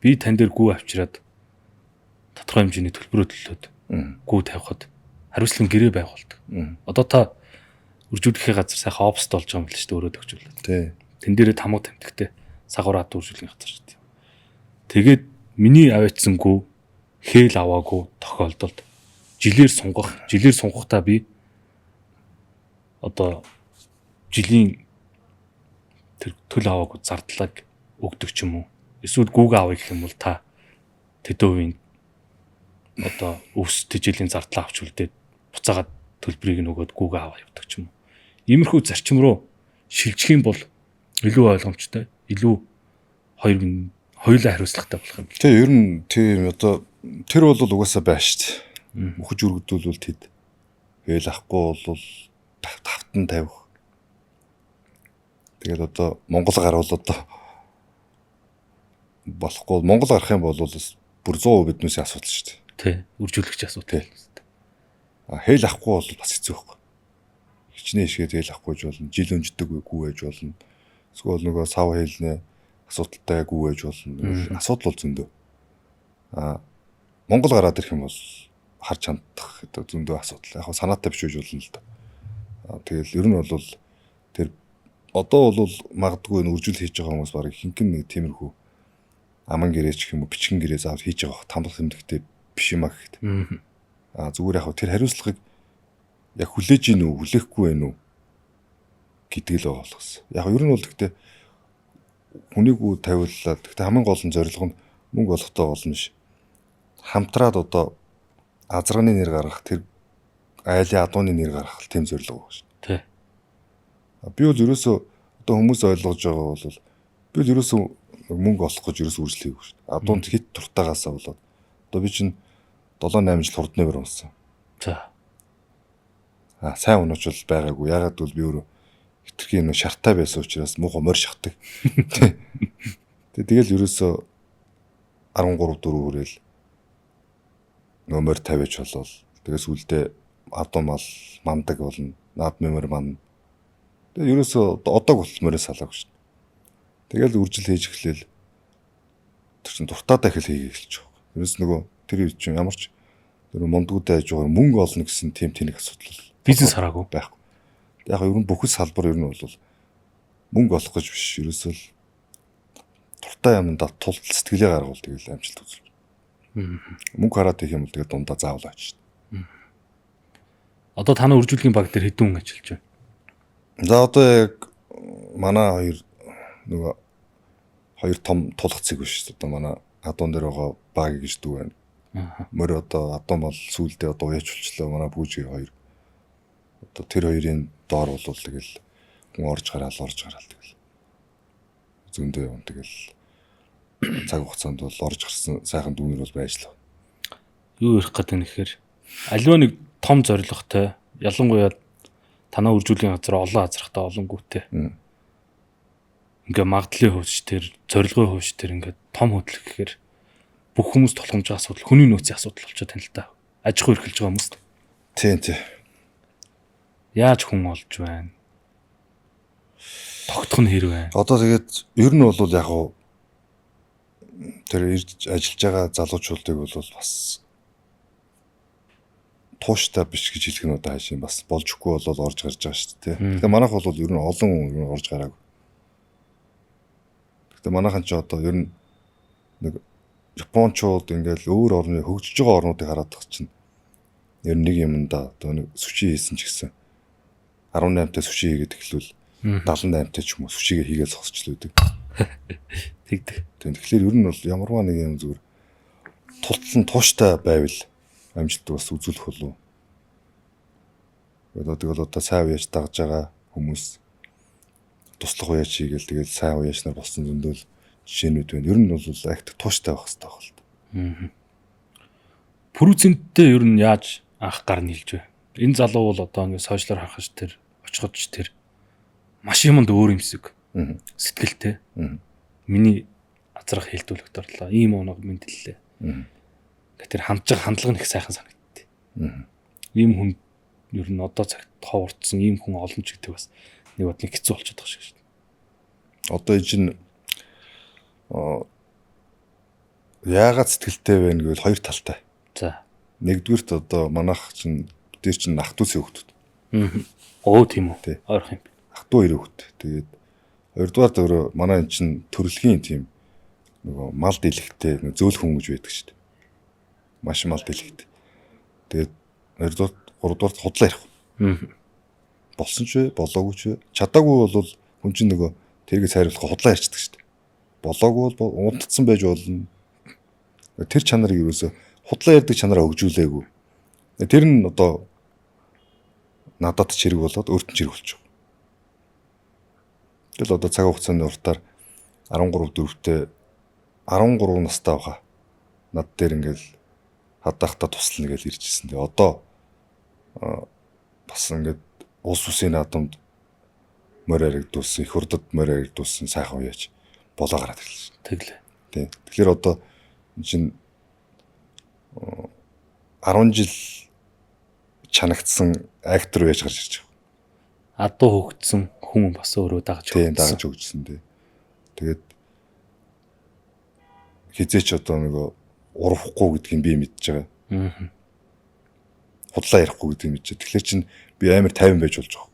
[SPEAKER 1] би тань дээр гүү авчираад тодорхой хэмжээний төлбөрөө төлөөд гүү тавихад хариуцлага гэрээ байгуулдаг. Одоо та үржүүлэхийн газар сайхан офст болж байгаа юм л шүү дээ өөрөө төгжүүлээд.
[SPEAKER 2] Тий.
[SPEAKER 1] Тэн дээрээ тамга тамтигтай сагвар хад үржүүлэхийн газар шүү дээ. Тэгээд миний аваачсан гүү хээл аваагүй тохиолдолд жилээр сунгахтаа би одоо жилийн тэр төл аваагүй зардлага өгдөг ч юм уу. Эсвэл гүүгээ авъя гэх юм бол та тэдөвийн одоо өвс тэжээлийн зардлаа авч үлдээд буцаагаад төлбөрийг нөгөөд гүүгээ аваа явдаг ч юм уу. Иймэрхүү зарчим руу шилжих юм бол илүү ойлгомжтой, илүү хоёулаа хариуцлагатай болох юм.
[SPEAKER 2] Тэг ер нь тийм одоо тэр бол угаасаа байна шүү дээ. Мөхөж өргөдүүлвэл тэд хээл ахгүй бол тавтан тавих. Тэгээд одоо Монгол гарвал одоо болохгүй Монгол гарах юм бол бүр 100% биднээс асуудал шүү дээ.
[SPEAKER 1] Тий, үржүүлэгч асуудал.
[SPEAKER 2] Хээл ахгүй бол бас хэцүү байхгүй. Хичнээн ишгээд хээл ахгүй ч болно. Жил өнждөг гүү байж болно. Эсвэл нөгөө сав хэлнэ асуудалтай гүү байж болно. Асуудал бол зөндөө. Монгол гараад ирэх юм бол харж хандах зөндөө асуудал. Яг санаатай биш үж болно л да. Тэгэл ер нь бол тэр одоо бол магадгүй үржүүл хийж байгаа хүмүүс барыг хинхэн нэг тиймэрхүү аман гэрээч гэх юм уу бичгэн гэрээ заавал хийж байгаа тамлах хэмдэгтэй биш юм аа гэхэд. Зүгээр яг тэр хариуцлагыг яг хүлээж ийн үү хүлээхгүй байх уу гэдэг л байгаа болохсон. Яг ер нь бол гэхдээ хүнийг үү тавиуллаа. Гэхдээ хамгийн гол нь зорилго нь мөнгө олохтой болно ш. Хамтраад одоо азарганы нэр гаргах тэр айлын адууны нэр гаргах тийм зорилго байгаа ш.
[SPEAKER 1] Тий.
[SPEAKER 2] Би бол ерөөсөө одоо хүмүүс ойлгож байгаа бол Би л ерөөсөө мөнгө олох гэж ерөөсөө үржил хийгээгүй шүү дээ. Адуунд хит туртаагаасаа болоод одоо би чинь 7-8 жил хурднаар унсан.
[SPEAKER 1] За.
[SPEAKER 2] Сайн унаач бол байгаагүй. Ягаад гэвэл би өөрөө хитрхи юм шартай байсан учраас муухай морь шахдаг. Тэгэл ерөөсөө 13 4 хүрээл номер 50 болол. Тэгээс үлдээ адуу мал мандаг болно. Наад мемор ман. Тэгээ ерөөсөө одог бол морь салаагүй шүү. Тэгэл үржил хийж эхлээл тэр чин дуртаадаа их л хийгээ эхэлж байгаа. Ерөөс нөгөө тэр үед чинь ямар ч тэр мундгуудаа ажиж байгаа мөнгө олно гэсэн тийм тэнэг асуудал
[SPEAKER 1] бизнес хараагүй
[SPEAKER 2] байхгүй. Яг ер нь бүхэл салбар ер нь бол мөнгө олох гэж биш. Ерөөсөө л дуртай юмдаа тул сэтгэлээ гаргуул тэгэл амжилт үзүүлж. Мөнгө хараад их юм бол тэгээ дундаа заавал очиж.
[SPEAKER 1] Одоо танай үржүүлгийн баг дээр хэдэн хүн ажиллаж байна?
[SPEAKER 2] За одоо яг манай хоёр том тулгцыг биш. Одоо манай адуун дээр байгаа баг гэж дүү байна. Мөр одоо адуун бол сүүлдээ одоо уяачулчлаа манай бүжиг хоёр. Одоо тэр хоёрын доор бол тэгэл хүн орж гараал тэгэл. Зөндөө юм тэгэл цаг хугацаанд бол орж гарсан сайхан дүүнэр бол байж л.
[SPEAKER 1] Юу ярих гэдэг нь ихээр аливаа нэг том зорилготой ялангуяа танаа үржүүлгийн газар олон азрахтай олонгүйтэй. Ингээ магадлалын хувьч тэр зорилгын хувьч тэр ингээ том хөдлөх гэхээр бүх хүмүүс толгомжийн асуудал, хүний нөөцийн асуудал болчиход тань л та. Аж ахуй эрхэлж байгаа хүмүүс.
[SPEAKER 2] Тийм.
[SPEAKER 1] Яаж хүн олж байна? Тогтох нь хэрэг байна.
[SPEAKER 2] Одоо тэгээд ер нь бол яг уу тэр ажиллаж байгаа залуучуудыг бол бас тууштай биш гэж хэлэх нь одоо хаашаа бас болжгүй болол орж гарч байгаа шүү дээ. Тэгээ манайх бол ер нь олон хүн орж гараагүй. Тэгээ манайхан ч одоо ер нь нэг Япончууд ингээл өөр орны хөгжиж байгаа орнуудыг хараад тах чинь ер нь нэг юмдаа одоо нэг сүши хийсэн ч гэсэн 18-тай сүши хийгээд эхлүүл 78-тай ч юм уу сүшигээ хийгээд зогсчлоо гэдэг.
[SPEAKER 1] Тэгдэг.
[SPEAKER 2] Тэгэхээр ер нь бол ямарваа нэг юм зүгээр тултлан тууштай байвал амжилт бас үзүүлэх болов. Тэгэл одоо сайн уяаж дагж байгаа хүмүүс туслах уяаж хийгээл тэгэл сайн уяаж нар болсон зөндөл жишээнүүд байна. Ер нь бол акт тууштай байх хэрэгтэй байна.
[SPEAKER 1] Продюсенттэй ер нь яаж анх гар нийлж вэ? Энэ залуу бол одоо ингээд сошиалар харахж тэр очиход тэр маш юмд өөр юмсэг сэтгэлтэй. Миний азрах хэлдүүлэгт орлоо. Ийм оног мэдлээ. Тэр хандж байгаа хандлага нь их сайхан санагдтыг. Ийм хүн ер нь одоо цагт ховордсон ийм хүн олон ч гэдэг бас нэг бодлын хэцүү болчиход байгаа шиг шүү дээ.
[SPEAKER 2] Одоо энэ чинь яагаад сэтгэлтэй байна гэвэл хоёр талтай.
[SPEAKER 1] За.
[SPEAKER 2] Нэгдүгürt одоо манайх чинь дээр чинь ах トゥ усын хүүхдүүд.
[SPEAKER 1] Оо тийм үү. Ойрхон юм.
[SPEAKER 2] Ах トゥ 2 хүүхд. Тэгээд хоёрдугаар өөрөө манай энэ чинь төрөлхийн тийм нөгөө мал дэлгэхтэй зөөл хүн гэж байдаг шүү дээ. Маш мал дэлгэхтэй. Тэгээд хоёрдугаар гуравдугаар худлаа ярих. Болсон ч вэ, болоогүй ч вэ. Чадаагүй бол хүн чинь нөгөө тэргээ сайруулах худлаа ярьцдаг шүү дээ. Болоогүй бол унтцсан байж болно. Тэр чанарыг юусоо худлаа ярьдаг чанараа хөгжүүлээгүй. Тэр нь одоо надад ч хэрэг болоод өөртөө ч хэрэг болчих. Тэгэл одоо цаг хугацааны уртаар 13 4-тэй 13 настай байгаа. Над дээр ингээл хадахта туслана гэж иржсэн. Тэгээ одоо бас ингээд улс үсийн наадамд морь аригдуулсан, их хурдад морь аригдуулсан сайхан уяач болоо гараад ирлээ.
[SPEAKER 1] Тэглээ.
[SPEAKER 2] Тийм. Тэгэхээр одоо энэ чинь 10 жил чанагдсан актер байж гарч ирж байгаа.
[SPEAKER 1] Адуу хөгжсөн хүн бас өөрөө дагаж
[SPEAKER 2] хөгжсөн. Тийм, дагаж хөгжсөн дээ. Тэгээд хизээч одоо нөгөө урахгүй гэдгийг би мэдж байгаа. Худлаа ярихгүй гэдгийг мэдж. Тэгэхээр чинь би амар 50 байж болж байгаа.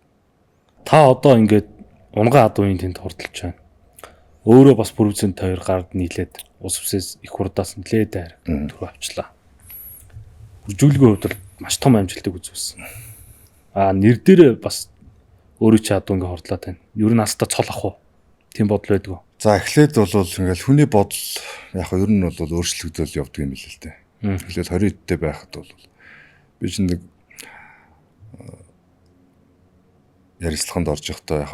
[SPEAKER 1] Та одоо ингээд унгаа адууын тэнд хурдалж байна. Өөрөө бас продюсент хоёр гард нийлээд ус усээс их хурдаас нэлээд айр төв авчлаа. Үржүүлгийн хувьд маш том амжилтыг үзүүлсэн. Нэр дээр бас өөрөө ч адуу ингээд хурдлаад байна. Ер нь настаа цол ах уу? Тийм бодол байдгүй.
[SPEAKER 2] За эхлээд бол ингээл хүний бодол яг ер нь бол өөрчлөгдөөл явдаг юм л л дээ. Эхлээд 20 эдтэй байхад бол би чинь нэг ярилцлаганд орж явахдаа яг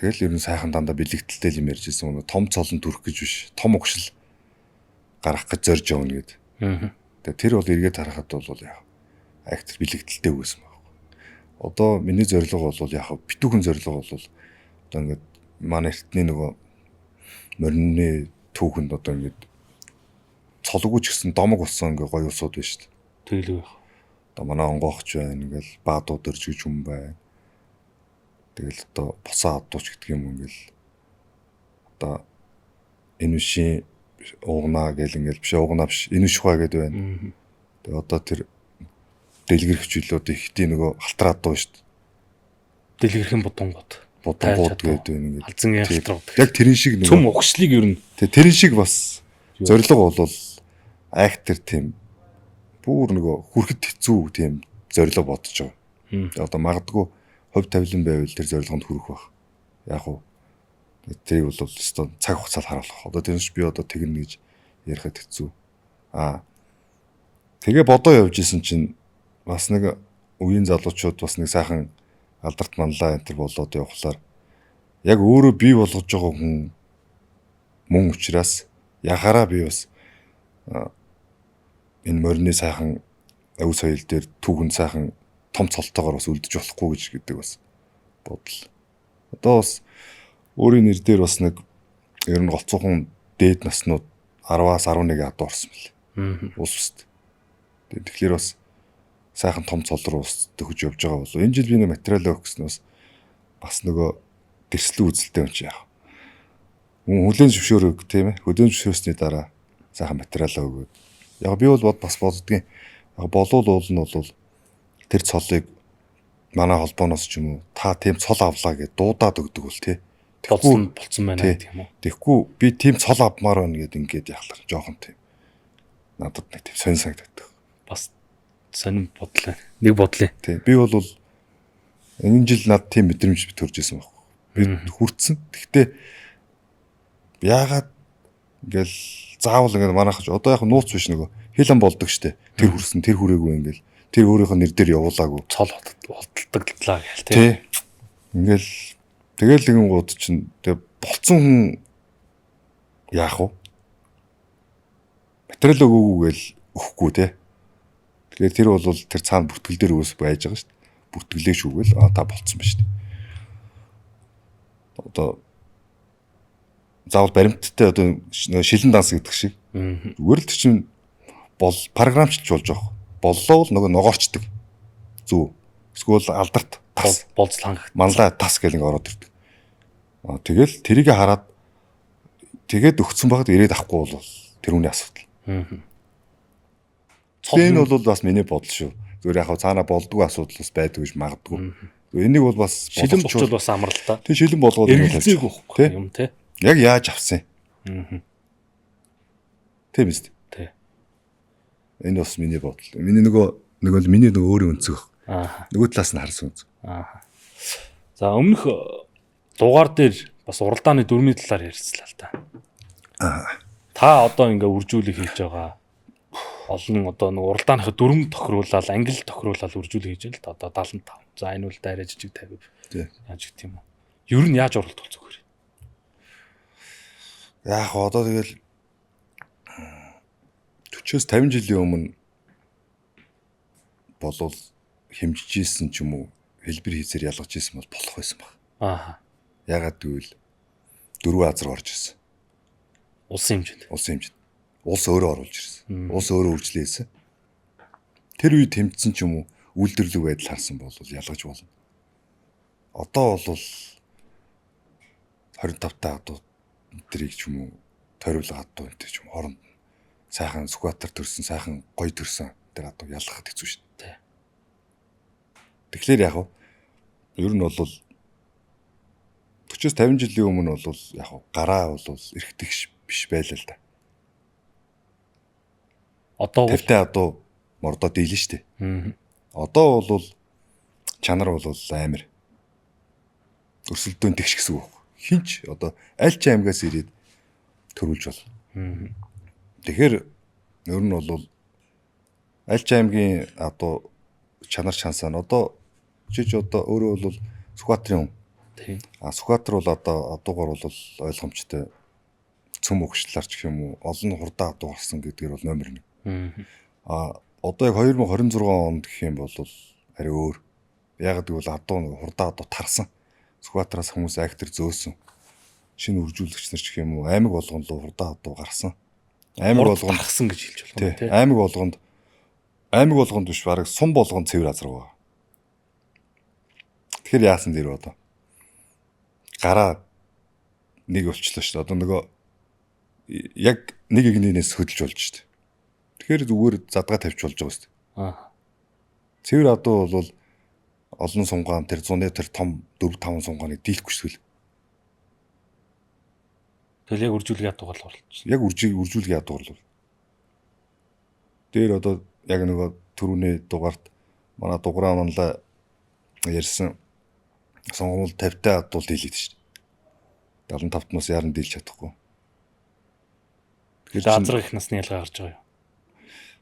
[SPEAKER 2] Тэгэл ер нь сайхан дандаа бэлэгдэлтэй юм ярьж ирсэн. Том цолон төрөх гэж биш. Том угшил гарах гэж зорж явна гэд. Тэгээ тэр бол эргээд харахад бол яг актер бэлэгдэлтэй үгүйсэн байна. Одоо миний зорилго бол яг битүүхэн зорилго бол одоо ингээд манай эртний нөгөө морины түүхэнд одоо ингээд цолгүй ч гэсэн домог болсон ингээ гоё усууд байна шүү дээ.
[SPEAKER 1] Тэглэг байх.
[SPEAKER 2] Одоо манай онгоогч байна, ингээл баадууд өрж гэж хүн байна. Тэгэл одоо босоо адууч гэдэг юм ингээл одоо энэ шин уугнаа гэл ингээл биш уугнаа биш энэ шухаа гэдэг байна. Тэгээ одоо тэр дэлгэр хвчлүүд ихтэй нөгөө халтраад дуу шүү дээ.
[SPEAKER 1] Дэлгэрхэн будангууд
[SPEAKER 2] гэдэг байна ингээд.
[SPEAKER 1] Алзан ялтрууд.
[SPEAKER 2] Яг тэрэн шиг нөгөө
[SPEAKER 1] цөм угшлыг ер нь
[SPEAKER 2] тэрэн шиг бас зорилго бол актер тийм бүр нөгөө хүрэхэд хэцүү тийм зорилго бодож байгаа. Одоо магадгүй хувь тавилан байвал тэр зорилгонд хүрэх байх. Яг уу тэрийг бол өстой цаг хугацаанд харуулах. Одоо тэрнш би одоо тэгнэ гэж ярихад хэцүү. Тэгээ бодоо явж исэн чинь бас нэг үеийн залуучууд бас нэг сайхан алдарт манлаа энэ төр болоод явхлаар яг өөрөө бий болгож байгаа хүн мөн учраас яхаараа би бас энэ морины сайхан ав соёл дээр түүхэн сайхан том цолтойгоор бас үлдэж болохгүй гэж гэдэг бас бодол. Одоо бас өөрийн нэр дээр бас нэг ер нь голцоохон дээд наснууд 10-аас 11 адуу орсон мэл. Ус үст. Тэгэхээр бас сайхан том цол руу ус төгөж явж байгаа болов. Энэ жил би нэг материал өгснөөс бас нөгөө гэрчлэн үзэлтэй юм чи яах. Хүлэн зөвшөөрөг тийм ээ. Хүлэн зөвшөөрсний дараа сайхан материалаа өгөөд. Яг би бол бас боддгийн яг болов нь бол тэр цолыг манай холбооноос ч юм уу та тийм цол авлаа гэж дуудаад өгдөг бол тий.
[SPEAKER 1] Болцсон байна гэх юм уу.
[SPEAKER 2] Тэгэхгүй би тийм цол авмаар байна гэд ингээд яхалаа жоохон тийм. Надад нэг тийм сонь санагддаг.
[SPEAKER 1] Бас сонин бодлоо. Нэг бодлоо.
[SPEAKER 2] Тий. Би бол энэ жил над тийм мэдрэмж төрж исэн байхгүй. Би хүртсэн. Гэхдээ яагаад ингээл заавал ингээд манайхаж одоо яг нууц биш нөгөө хилэн болдог штэ. Тэр хүрсэн тэр хүрээгүй ингээл тэр өөрийнх нь нэр дээр явуулаагүй
[SPEAKER 1] цол болтолдоглаа гээл
[SPEAKER 2] тий. Ингээл тэгэл нэгэн гууд чинь тэг болцсон хүн яах вэ? Материал өгөөгүй гээл өгөхгүй тий. Тэгэхээр тэр бол тэр цаана бүртгэл дээр өөс байж байгаа штэ. Бүртгэлээ шүүгээл та болцсон ба штэ. Одоо заавал баримттай одоо шилэн данс гэдэг шиг. Зүгээр л чинь бол програмчилж болж байгаа. Боллоо бол нөгөө ногоорчдаг. Зүг. Эсвэл алдарт тас
[SPEAKER 1] болцол хангах.
[SPEAKER 2] Манлаа тас гэл ингэ ороод ирдэг. Тэгэл тэрийг хараад тэгээд өгцөн багт ирээд авахгүй бол тэр үний асуудал. Энэ бол бас миний бодол шүү. Зүгээр яг цаана болдгоо асуудал бас байдаг гэж магадгүй. Энийг бол бас
[SPEAKER 1] шилэн болчвол бас амар л да.
[SPEAKER 2] Тэг шилэн болгоод
[SPEAKER 1] эргэлзээг байхгүй юм те.
[SPEAKER 2] Яг яаж авсан юм. Тийм биз дээ.
[SPEAKER 1] Тий.
[SPEAKER 2] Энэ бас миний бодол. Миний миний өөрийн өнцөг. Нөгөө талаас нь харсан өнцөг.
[SPEAKER 1] За өмнөх дугаар дээр бас уралдааны дүрмийн талаар ярьцлаа л да. Та одоо ингээ үржүүлэг хийж байгаа. Олон одоо нэг уралдааных дүрм тохируулаад, англи тохируулаад үржүүлэг хийж байна л да. Одоо 75. За энэ бол дайраа жижиг 50. Яаж гэх юм уу? Ер нь яаж оролдвол зүгээр.
[SPEAKER 2] Яг одоо тэгэл 40-50 жилийн өмнө болов хэмжиж ийсэн ч юм уу хэлбэр хийсээр ялгаж ийсэн бол болох байсан баг. Ягаад гэвэл 4 азар орж ирсэн.
[SPEAKER 1] Улсын хэмжээнд.
[SPEAKER 2] Улс өөрөө оруулж ирсэн. Улс өөрөө үржлээсэн. Тэр үед тэмцсэн ч юм уу үйлдвэрлэг байдал харсан бол ялгаж болно. Одоо бол 25 таа одоо тэрийг ч юм уу тойруулга адуу энэ ч юм хооронд сайхан скватер төрсөн, сайхан гоё төрсөн тэр адуу ялгахад хэцүү шүү дээ. Тэгэхээр яг нь ер нь бол 40-50 жилийн өмнө бол яг гараа бол эргэдэг биш байлаа л да. Одоо 50 адуу мордоо дийлэн шүү дээ. Одоо бол чанар бол амар өрсөлдөөн тэгш гэсэн үг. Хинч одоо аль ч аймгаас ирээд төрүүлж бол. Тэгэхээр ер нь бол аль ч аймгийн одоо чанар чансаа нь одоо жиж одоо өөрөө бол скватрын хүн
[SPEAKER 1] Тийм.
[SPEAKER 2] Сүхбаатар бол одоо адуугаар бол ойлгомжтой цөм өгчлэлар ч гэх юм уу олон хурдан адуу гарсан гэдгээр бол номер 1. Одоо яг 2026 онд гэх юм бол арай өөр. Яг гэвэл адуу хурдан адуу тарсан. Сүхбаатараас хүмүүс актер зөөсөн. Шинэ үржүүлэгч нар ч гэх юм уу аймаг болгонд л хурдан адуу гарсан. Аймаг болгонд
[SPEAKER 1] гарсан гэж хэлж болох юм тийм.
[SPEAKER 2] Аймаг болгонд биш бараг сум болгонд цэвэр азар байгаа. Тэгэхээр яасан дэр одоо гараа нэг болчлоо шүү дээ. Одоо нөгөө яг нэг игнээс хөдөлж болж шүү дээ. Тэгэхээр зүгээр задгаа тавьж болж байгаа шүү дээ. Цэвэр адуу бол олон сунгаан тэр 100 тэр том 4-5 сунгааныг дийлэхгүй шүү дээ.
[SPEAKER 1] Тэгэл яг үржүүлгийн адуугаар орлоо.
[SPEAKER 2] Яг үржүүлгийн адуугаар л. Дээр одоо яг нөгөө түрүүний дугаарт манай дуграа манлаа ярьсан сонгуул 50-тай адуул дийлээд шүү дээ. 75-т нас яран дийлж чадахгүй.
[SPEAKER 1] Тэгэхээр азраг их насны ялгаа гарч байгаа юу?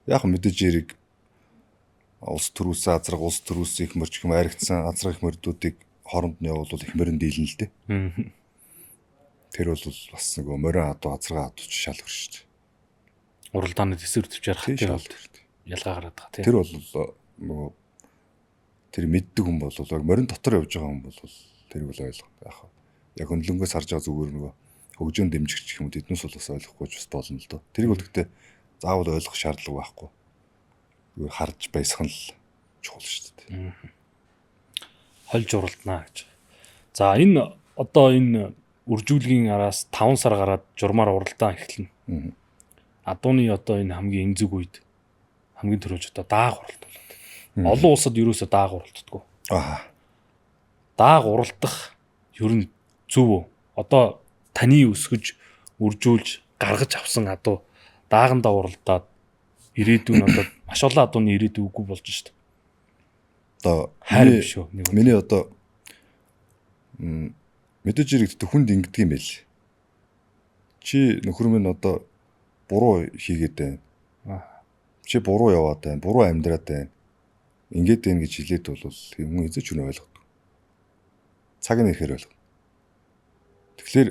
[SPEAKER 2] Яг мэдээж яриг улс төрөөс азраг улс төрөөс их мөрч юм аригдсан азраг их мөрдүүдийг хооронд нь явуулвал их мөрөнд дийлнэ л дээ. Тэр бол бас нөгөө морин адуу азраг адууч шал хөр шүү дээ.
[SPEAKER 1] Уралдааны төсвөр төвчээр хатаа ялгаа гараад байгаа тийм.
[SPEAKER 2] Тэр бол нөгөө тэр мэддэг хүн бол яг морин дотор явж байгаа хүн бол тэр бол ойлгох. Яг хөндлөнгөөс харж байгаа зүгээр нөгөө хөгжөөнд дэмжигч гэх юм тэднээс бол бас ойлгохгүй ч бас болно л доо. Тэрийг бол гэхдээ заавал ойлгох шаардлага байхгүй. Зүгээр харж байсхан л чухал шүү дээ.
[SPEAKER 1] Хольж уралдана гэж. За энэ одоо энэ үржүүлгийн араас 5 сар гараад журмаар уралдаан эхэлнэ. Адууны одоо энэ хамгийн эмзэг үед хамгийн түрүүж одоо дааг уралт болоод. Олон улсад ерөөсөө дааг уралтдаггүй. Дааг уралдах ер нь зөв үү? Одоо таны өсгөж үржүүлж гаргаж авсан адуу даагандаа уралдаад ирээдүйн одоо маш олон адууны ирээдүй үгүй болж шít.
[SPEAKER 2] Одоо
[SPEAKER 1] хайр биш үү?
[SPEAKER 2] Миний одоо мэдээж иргэдтэй хүнд ингэдэг юм байл. Чи нөхөр минь одоо буруу хийгээд байна. Чи буруу яваад байна. Буруу амьдраад байна. Ингээд байна гэж хэлээд бол хүн эзэж үнэ ойлгодог. Цаг нь ихээр ойлгоно. Тэгэхээр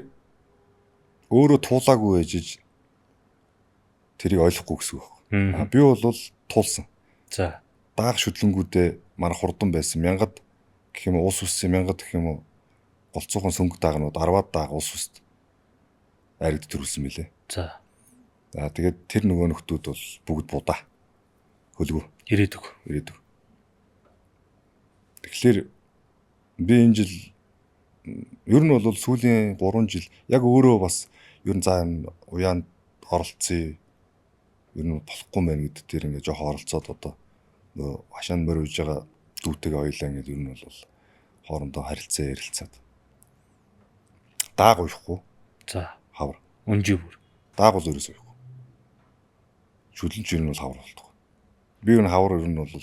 [SPEAKER 2] өөрөө туулаагүй ээжиж тэрийг ойлгохгүй гэсэн үг байна. Би бол туулсан.
[SPEAKER 1] За.
[SPEAKER 2] Дааг шүтлэнгүүдээ манай хурдан байсан. Мянгад гэх юм уу уус үссэн мянгад гэх юм уу голцоохон сөнгө даагнууд 10-аад дааг уус үст аригд төрүүлсэн мөлий.
[SPEAKER 1] За.
[SPEAKER 2] За тэгээд тэр нөгөө нөхдүүд бол бүгд будаа. Хөлгөө. Ирээдүг. Тэгэхээр би энэ жил ер нь бол сүүлийн 3 жил яг өөрөө бас ер нь за уяанд оролцсон ер нь болохгүй мэн гэдэг дээр ингээ жоохон оролцоод одоо нөгөө хашаанд мөр үйж байгаа дүүтэйгээ ойлаа ингээд ер нь бол хоорондоо харилцаа ярилцаад дааг уухгүй.
[SPEAKER 1] За.
[SPEAKER 2] Хавар.
[SPEAKER 1] Өнжи бүр.
[SPEAKER 2] Дааг бол ерөөсөө уухгүй. Шүлэнч ер нь бол хавар болдог. Би энэ хавар ер нь бол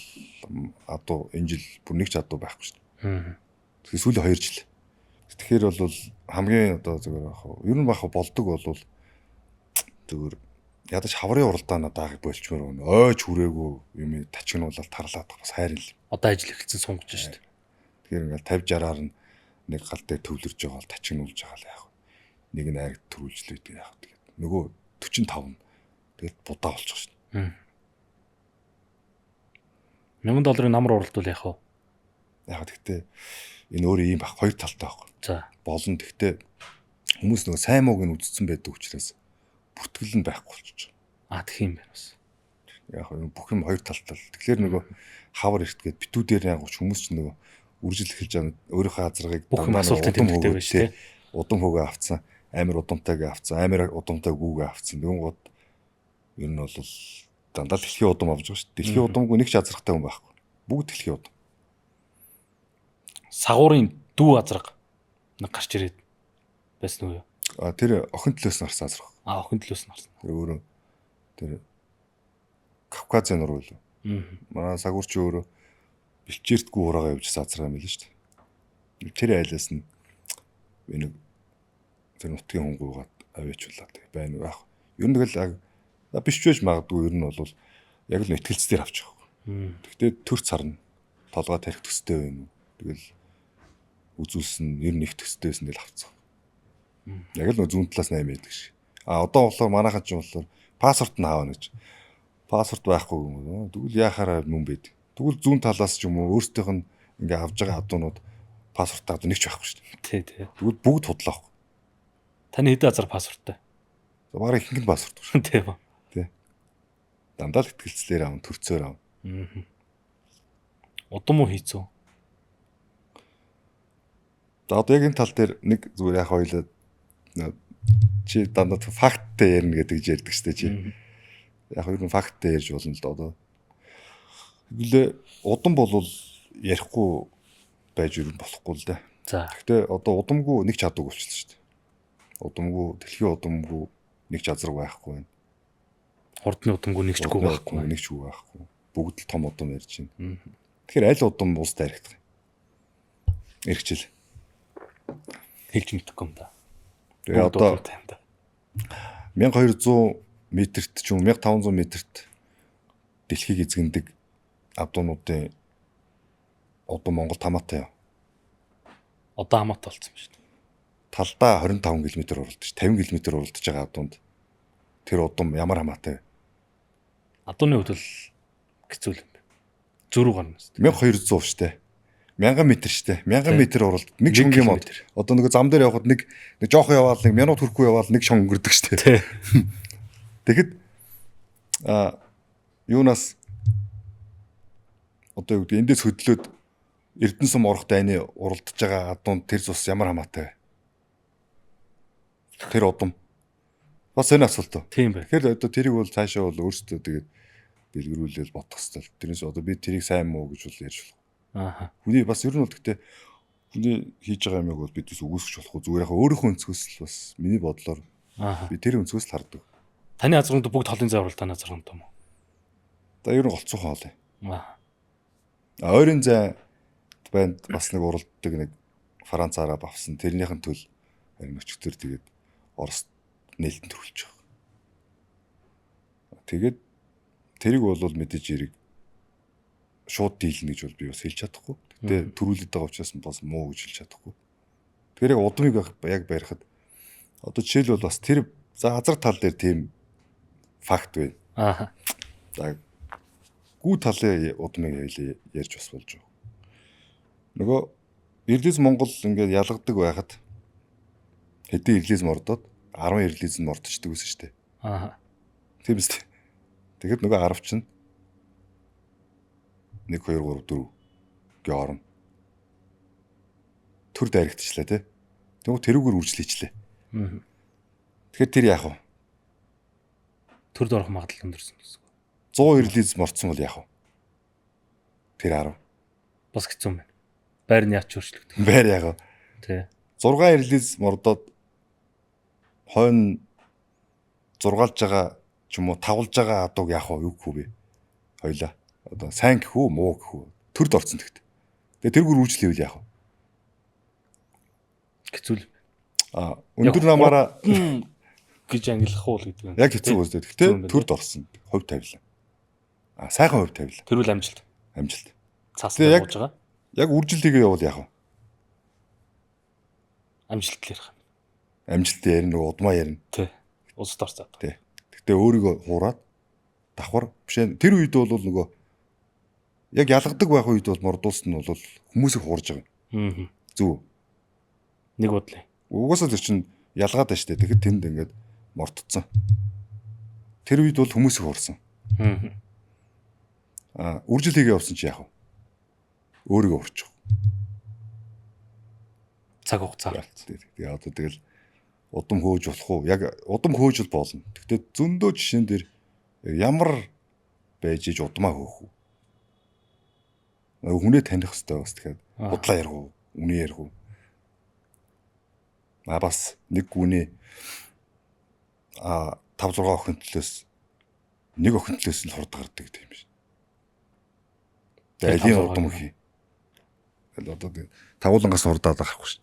[SPEAKER 2] адуу энэ жил бүр нэг ч адуу байхгүй шүү дээ. Тэгэхээр сүүлийн 2 жил. Тэгэхээр бол хамгийн одоо зүгээр яг ер нь бах болдог бол зүгээр ядаж хаврын уралдаанаа даагыг болчмоор байна. Ойч хүрээгүй юм тачигнуулаад тарлаад бас хайр л.
[SPEAKER 1] Одоо ажил эхэлсэн сунгаж шүү дээ.
[SPEAKER 2] Тэгэхээр ингээл 50-60-аар нэг гал дээр төвлөрж байгаа бол тачигнуулж байгаа л яг. Нэг нь аригд төрүүлжлээд яг тэгээд нөгөө 45 нь тэгээд будаа болчих шүү дээ.
[SPEAKER 1] $1000 намар уралдвал яах вэ?
[SPEAKER 2] Яг гэхдээ энэ өөрөө ийм баг 2 талтай байхгүй.
[SPEAKER 1] За.
[SPEAKER 2] Болно. Гэхдээ хүмүүс нөгөө сайн мууг нь үзсэн байдаг учраас бүртгэл нь байхгүй болчих.
[SPEAKER 1] Тэгэх юм байна бас.
[SPEAKER 2] Яг бүх юм 2 талтай. Тэгэхээр нөгөө хавар эртгээд битүүдээр янгууч хүмүүс ч нөгөө үржил эхэлж байгаа өөрийнхөө азаргыг
[SPEAKER 1] бүх асуултын тэмдэгтэй байж тээ.
[SPEAKER 2] Удам хөөгээ авцсан, амир удамтайгаа авцсан, амир удамтай гүүгээ авцсан. Тэгүн гот ер нь бол дандаа дэлхийн удам авч байгаа шүү дээ. Дэлхийн удамгүй нэг ч азаргатай хүн байхгүй. Бүгд дэлхийн удам.
[SPEAKER 1] Сагуурын дүү азарга нэг гарч ирээд байсан уу юу?
[SPEAKER 2] Тэр охин төлөөс нарсан азарга.
[SPEAKER 1] Охин төлөөс нарсан.
[SPEAKER 2] Тэр өөрөө тэр Кавказын нур үү? Манай сагуурч өөрөө бэлчээртгүй ураагаа явжсан азарга юм л шүү дээ. Тэр айлаас нь би нэг тэр нутгийн хунгуугаад авъячулаад байна байх. Ер нь тэгэл биш ч байж магадгүй ер нь бол яг л ихтгэлцээр авч байгаа. Гэхдээ төр царна толгой тарих төстэй байна. Тэгэл үзүүлсэн ер нь их төстэй байсан дээр авцсан. Яг л зүүн талаас 8 байдаг шиг. Одоо болохоор манайхан ч болохоор пассворт нь аавна гэж. Пассворт байхгүй юм. Тэгвэл яхаараа мөн байд. Тэгвэл зүүн талаас ч юм уу өөрсдийнх нь ингээ авж байгаа адуунууд пассворт авдаг нэг ч байхгүй шүү дээ.
[SPEAKER 1] Тий, тий.
[SPEAKER 2] Тэгвэл бүгд худлаа байхгүй.
[SPEAKER 1] Таны хэдэн азар пассворттай?
[SPEAKER 2] Бараг ихэнх нь пассворт шүү.
[SPEAKER 1] Тий ба.
[SPEAKER 2] Тий. Дандаа л ихтгэлцлэр аав, төрцөөр аав.
[SPEAKER 1] Удам уу хийцүү?
[SPEAKER 2] За одоо яг энэ тал дээр нэг зүгээр яг хоёлаа чи дандаа факттай ярина гэдэг ч ярьдаг шүү дээ чи. Яг ер нь факттай ярьж болно л да одоо. Тэгэлээ удам болвол ярихгүй байж юу болохгүй л да.
[SPEAKER 1] За.
[SPEAKER 2] Гэхдээ одоо удамгүй нэг чадвар болчихсон шүү дээ. Удамгүй дэлхийн удамгүй нэг ч азраг байхгүй байна.
[SPEAKER 1] Хурдны удамгүй нэг ч үгүй байхгүй.
[SPEAKER 2] Нэг ч үгүй байхгүй. Бүгд л том удам ярьж байна. Тэгэхээр аль удам улс дайрагдах юм. Эргчил.
[SPEAKER 1] Хэлж мэдэхгүй юм да.
[SPEAKER 2] Тэгээ одоо 1200 метрт ч юм 1500 метрт дэлхийг эзэгэндэг авдуунуудын удам Монгол хамаатай.
[SPEAKER 1] Одоо хамаатай болсон юм шүү дээ.
[SPEAKER 2] Талдаа 25 км уралдаж 50 км уралдаж байгаа авдуунд тэр удам ямар хамаатай вэ?
[SPEAKER 1] Адууны хувьд л хэцүү юм байна. Зөрүү гарна шүү дээ.
[SPEAKER 2] 1200 штэ. 1000 метр штэ. 1000 метр уралд нэг шонгийн мод. Одоо нэг зам дээр явхад нэг жоохон яваал нэг минут хүрэхгүй яваал нэг шон өнгөрдөг штэ. Тэгэхэд юунаас одоо юу гэдэг эндээс хөдлөөд Эрдэнэсум орох дайны уралдаж байгаа адуунд тэр цус ямар хамаатай вэ? Тэр удам. Бас энэ асуулт.
[SPEAKER 1] Тийм бай.
[SPEAKER 2] Тэгэхээр одоо тэрийг бол цаашаа бол өөрсдөө тэгээд дэлгэрүүлэл бодох хэрэгтэй. Тэрнээс одоо би тэрийг сайн муу гэж бол ярьж болох.
[SPEAKER 1] Ааха.
[SPEAKER 2] Хүний бас ер нь бол гэхдээ хүний хийж байгаа юмыг бол бид бас үгүйсгэж болохгүй. Зүгээр яхаа өөрийнхөө өнцгөөс л бас миний бодлоор би тэр өнцгөөс л хардаг.
[SPEAKER 1] Таны азрууд бүгд холын зай уралдааны азрууд юм уу?
[SPEAKER 2] За ер нь голцоохон хоол юм.
[SPEAKER 1] Аа.
[SPEAKER 2] Ойрын зай банд бас нэг уралддаг нэг Франц араб авсан. Тэрнийхэн төл харин өчтөр тэгээд Оросд нээлтэн төрүүлж байгаа. Тэгээд тэрийг бол мэдээж эрэг шууд дийлнэ гэж бол би бас хэлж чадахгүй. Гэтэ төрүүлээд байгаа учраас бас муу гэж хэлж чадахгүй. Тэгэхээр яг удмыг яг барихад одоо жишээл бол бас тэр за азар тал дээр тийм факт байна.
[SPEAKER 1] Аа.
[SPEAKER 2] За гүү талын удмыг ярьж бас болж байгаа. Нөгөө Ирлиз Монгол ингээд ялгадаг байхад хэдийн Ирлиз мордоод 10 Ирлиз нь мордчихдаг гэсэн шүү дээ.
[SPEAKER 1] Аа.
[SPEAKER 2] Тийм үстэй. Тэгэхэд нөгөө 10 чинь 1 2 3 4 гээ орно. Төр дайрагдчихлаа тий. Тэгвэл тэрүүгээр үржлээчлээ.
[SPEAKER 1] Аа.
[SPEAKER 2] Тэгэхээр тэр яах вэ?
[SPEAKER 1] Төрд орох магадлал өндөрсөн гэсэн.
[SPEAKER 2] 100 Ирлиз мордсон бол яах вэ? Тэр 10.
[SPEAKER 1] Бас хэцүү юм байна. Байр нь яач өөрчлөгдөх.
[SPEAKER 2] Байр яах вэ?
[SPEAKER 1] Тий.
[SPEAKER 2] 6 Ирлиз мордоод хойно зургаалж байгаа ч юм уу тавлж байгаа адууг яах вэ? Юу гэх вэ? Хоёлаа. Одоо сайн гэх үү, муу гэх үү? Төрд орцсон тэгт. Тэгээ тэргээр үржлэвэл яах вэ?
[SPEAKER 1] Хэцүү л.
[SPEAKER 2] Өндөр намаараа
[SPEAKER 1] гэж ангилах уу гэдэг юм.
[SPEAKER 2] Яг хэцүү үстэй. Гэхдээ төрд орсон. Хувь тавилаа. Сайхан хувь тавилаа.
[SPEAKER 1] Тэрүүл амжилт.
[SPEAKER 2] Амжилт.
[SPEAKER 1] Цаастай бууж байгаа.
[SPEAKER 2] Яг үржилтийгээ явуул яах вэ?
[SPEAKER 1] Амжилт л ярих.
[SPEAKER 2] Амжилт ярина, нөгөө удмаа ярина.
[SPEAKER 1] Тий. Улсад орцоод.
[SPEAKER 2] Тий. Гэхдээ өөрийгөө хуураад давхар бишээ тэр үед бол нөгөө яг ялгадаг байх үед бол мордуулсан нь бол хүмүүсийг хуурж байгаа.
[SPEAKER 1] Аа.
[SPEAKER 2] Зүг.
[SPEAKER 1] Нэг бодлоо.
[SPEAKER 2] Угаасаа тэр чинь ялгаад байна штэ. Тэгэхэд тэнд ингээд мордцсон. Тэр үед бол хүмүүсийг хуурсан. Үржил хийгээ явсан чи яах вэ? Өөрийгөө урчих.
[SPEAKER 1] Цаг хугацаа.
[SPEAKER 2] Тэгээ одоо тэгэл удам хөөж болох уу? Яг удам хөөж болно. Гэхдээ зөндөө жишээн дээр ямар байж иж удмаа хөөх үү? Хүнээ таних хэрэгтэй бас тэгэхээр бодлоо ярих уу? Үнэ ярих уу? Бас нэг гүнээ 5 6 охин төлөөс нэг охин төлөөс л хурд гардаг гэдэг юм шиг. Тэгээ алийн удам хий. Одоо тавуулангаас хурдаад гарахгүй шүү.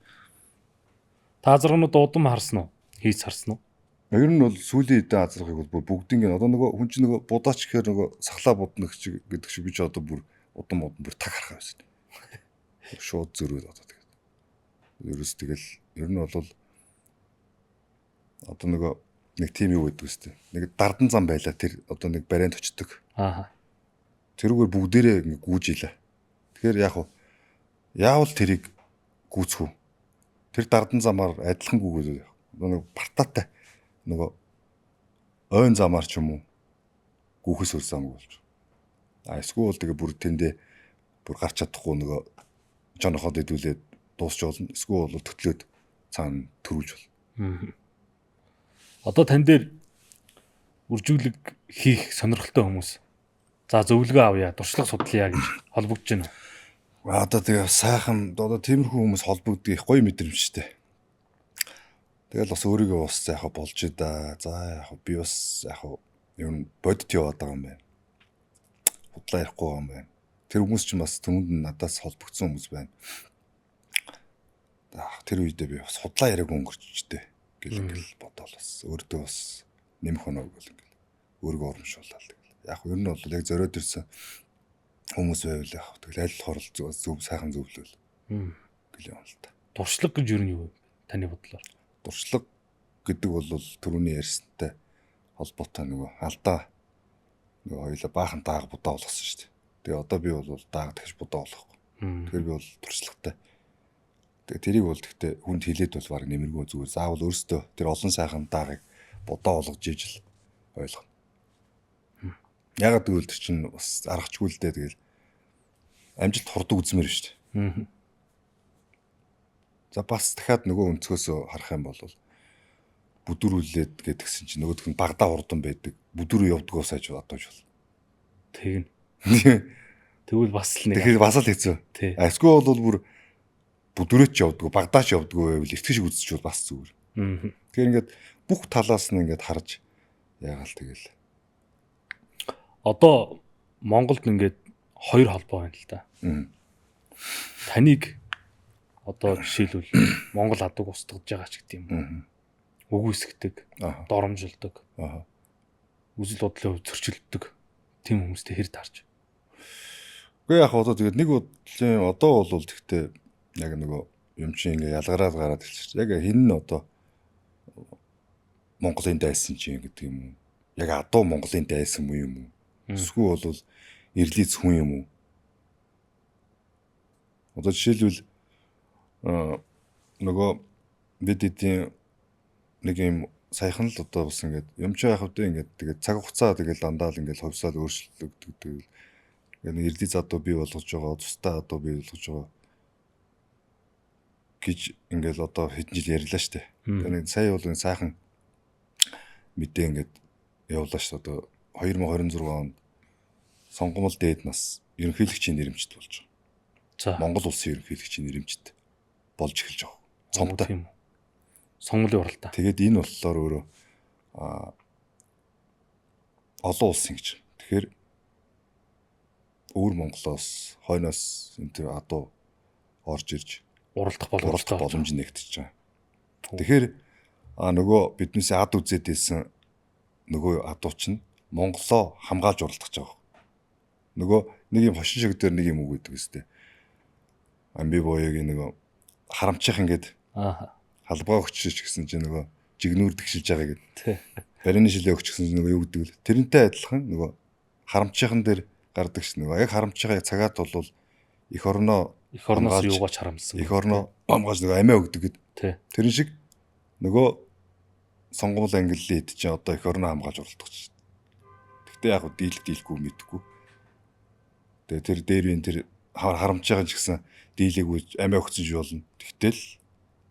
[SPEAKER 1] Та азаргнууд удам харсан уу? Хийц харсан уу?
[SPEAKER 2] Ер нь бол сүүлийн эдэн азаргыг бол бүгдийг нь одоо нөгөө хүн чинь нөгөө будаач гэхээр нөгөө сахлаа будна гэдэг шиг би ч одоо бүр удам бүр таг харахаа байсан. Шууд зөрөөд одоо тэгээд. Ерөөс тэгэл ер нь бол одоо нэг тим юу гэдэг үстэй. Нэг дардан зам байла тэр одоо нэг барианд очдог. Тэрүүгээр бүгдээрээ ингээ гүйж илээ. Тэгэхээр яавал тэрийг гүйцэх үү? Тэр дардан замаар адилхан гүйгээд нэг бартаатай ойн замаар ч юм уу гүйхээс өөр замгүй болж. Эсвэл тэгээ бүр тэндээ бүр гарч чадахгүй жонохоод идүүлээд дуусч болно. Эсвэл төтлөөд цаана төрүүлж болно.
[SPEAKER 1] Одоо тань дээр үржүүлэг хийх сонирхолтой хүмүүс. За зөвлөгөө авъя, туршлага судлая гэж холбогдож байна.
[SPEAKER 2] Одоо тэгээ сайхан одоо тиймэрхүү хүмүүс холбогдох гоё мэдрэмжтэй. Тэгэл бас өөрийгөө бас болж да. За би бас ер нь бодит яваад байгаа юм байна. Худлаа ярихгүй байгаа юм байна. Тэр хүмүүс ч бас түмэнд надаас холбогдсон хүмүүс байна. Тэр үедээ би бас худлаа яриаг өнгөрчтэй гэл бодоол бас өөртөө бас нэмэх өнөө гэл өөрийгөө урамшуулаад тэгэл. Ер нь бол яг зориод ирсэн хүмүүс байвал тэгэл аль хорол зөв сайхан зөвлөл гэл юм л та.
[SPEAKER 1] Туршлага гэж юу вэ? Таны бодлоор?
[SPEAKER 2] Туршлага гэдэг бол түрүүний ярьсантай холбоотой алдаа хоёулаа баахан дааг будаа болгосон шүү дээ. Тэгээ одоо би бол дааг тэгж будаа болохгүй. Тэгэхээр би бол туршлагатай. Тэгээ тэрийг бол гэхдээ хүнд хилээд бол баг нэмэргүй зүгээр. Заавал өөрөөсөө тэр олон сайхан даагыг будаа болгож ижил ойлгоно. Ягаад гэвэл тэр чинь бас аргачгүй л дээ. Тэгэл амжилт хурдаг үзмээр шүү дээ. За бас дахиад өнцгөөс харах юм бол бүдүүрүүлээд гэдгсэн чинь нөгөөх нь багдаа хурдан байдаг. Бүдүүрөө явдгоо сайж бодож бол.
[SPEAKER 1] Тэгнь. Тэгвэл бас л нэг.
[SPEAKER 2] Тэгэхээр бас л хэцүү. Эсвэл бол бүр бүдүүрөөч явдгоо, багдаач явдгоо байвал итгэж үзчих бол бас зүгээр. Тэгэхээр ингээд бүх талаас нь ингээд харж яагаал тэгэл.
[SPEAKER 1] Одоо Монголд ингээд хоёр холбоо байна л да. Таныг одоо жишээлбэл Монгол адаг устгаж байгаа ч гэдэг юм. Үгүйсгдэг, доромжилдог, үзэл бодлын хувьд зөрчилддөг тийм хүмүүстэй хэр таарч.
[SPEAKER 2] Үгүй одоо тэгээд нэг бодлын одоо бол тэгтээ яг юм чинь ингээ ялгараад гараад хэлчих. Яг хин нь одоо Монголын дайсан чинь гэдэг юм уу? Яг адуу Монголын дайсан юм уу? Эсвэл бол ирлиц хүн юм уу? Одоо жишээлбэл бид эдийн нэг юм саяхан л одоо бас ингээд юм чи яах вэ ингээд тэгээд цаг хугацаа тэгээд дандаа л ингээд ховсоод өөрчлөгддөг. Тэгээд нэг ирлиц адуу бий болгож байгаа, тустай адуу бий болгож байгаа гэж ингээд одоо хэдэн жил ярьлаа штэ. Тэгээд сая бол сайхан мэдээ ингээд явуулаа штэ. Одоо 2026 онд сонгомол дээд нас ерөнхийлөгчийн нэрэмжт болж байгаа. За Монгол улсын ерөнхийлөгчийн нэрэмжт болж эхэлж байгаа. Цомтой юм.
[SPEAKER 1] Сонголын уралдаа.
[SPEAKER 2] Тэгээд энэ болохоор өөрөө олон улсын гэж. Тэгэхээр өвөр Монголоос хойноос энэ төр адуу орж ирж
[SPEAKER 1] уралдах
[SPEAKER 2] боломж нэгтэж байгаа. Тэгэхээр биднээс ад үзээд ийсэн адуу чинь Монголоо хамгаалж уралдах гэж байгаа. Нэг юм хошин шиг дээр нэг юм үг гэдэг үстэй. Амби боёгийн харамчих ингээд халбаа өгчөж гэсэн чинь жигнүүр тэгшилж байгаа гэдэг. Барины шилээ өгч гэсэн юу гэдэг вэ? Тэрнтэй адилхан харамчихан дээр гардаг ш. Яг харамчихаа цагаат бол эх орноос
[SPEAKER 1] юугаач харамсан.
[SPEAKER 2] Эх орноо амгааж амиа өгдөг гэд. Тэрэн шиг сонгомол ангиллын хэд чинь одоо эх орноо хамгааж уралдах ш. Гэхдээ яг дийлэхгүй мэдхгүй. Тэгээ тэр дээр энэ тэр харамчихаа ч гэсэн дийлээгүй амиа өгсөн ч болно. Тэгтэл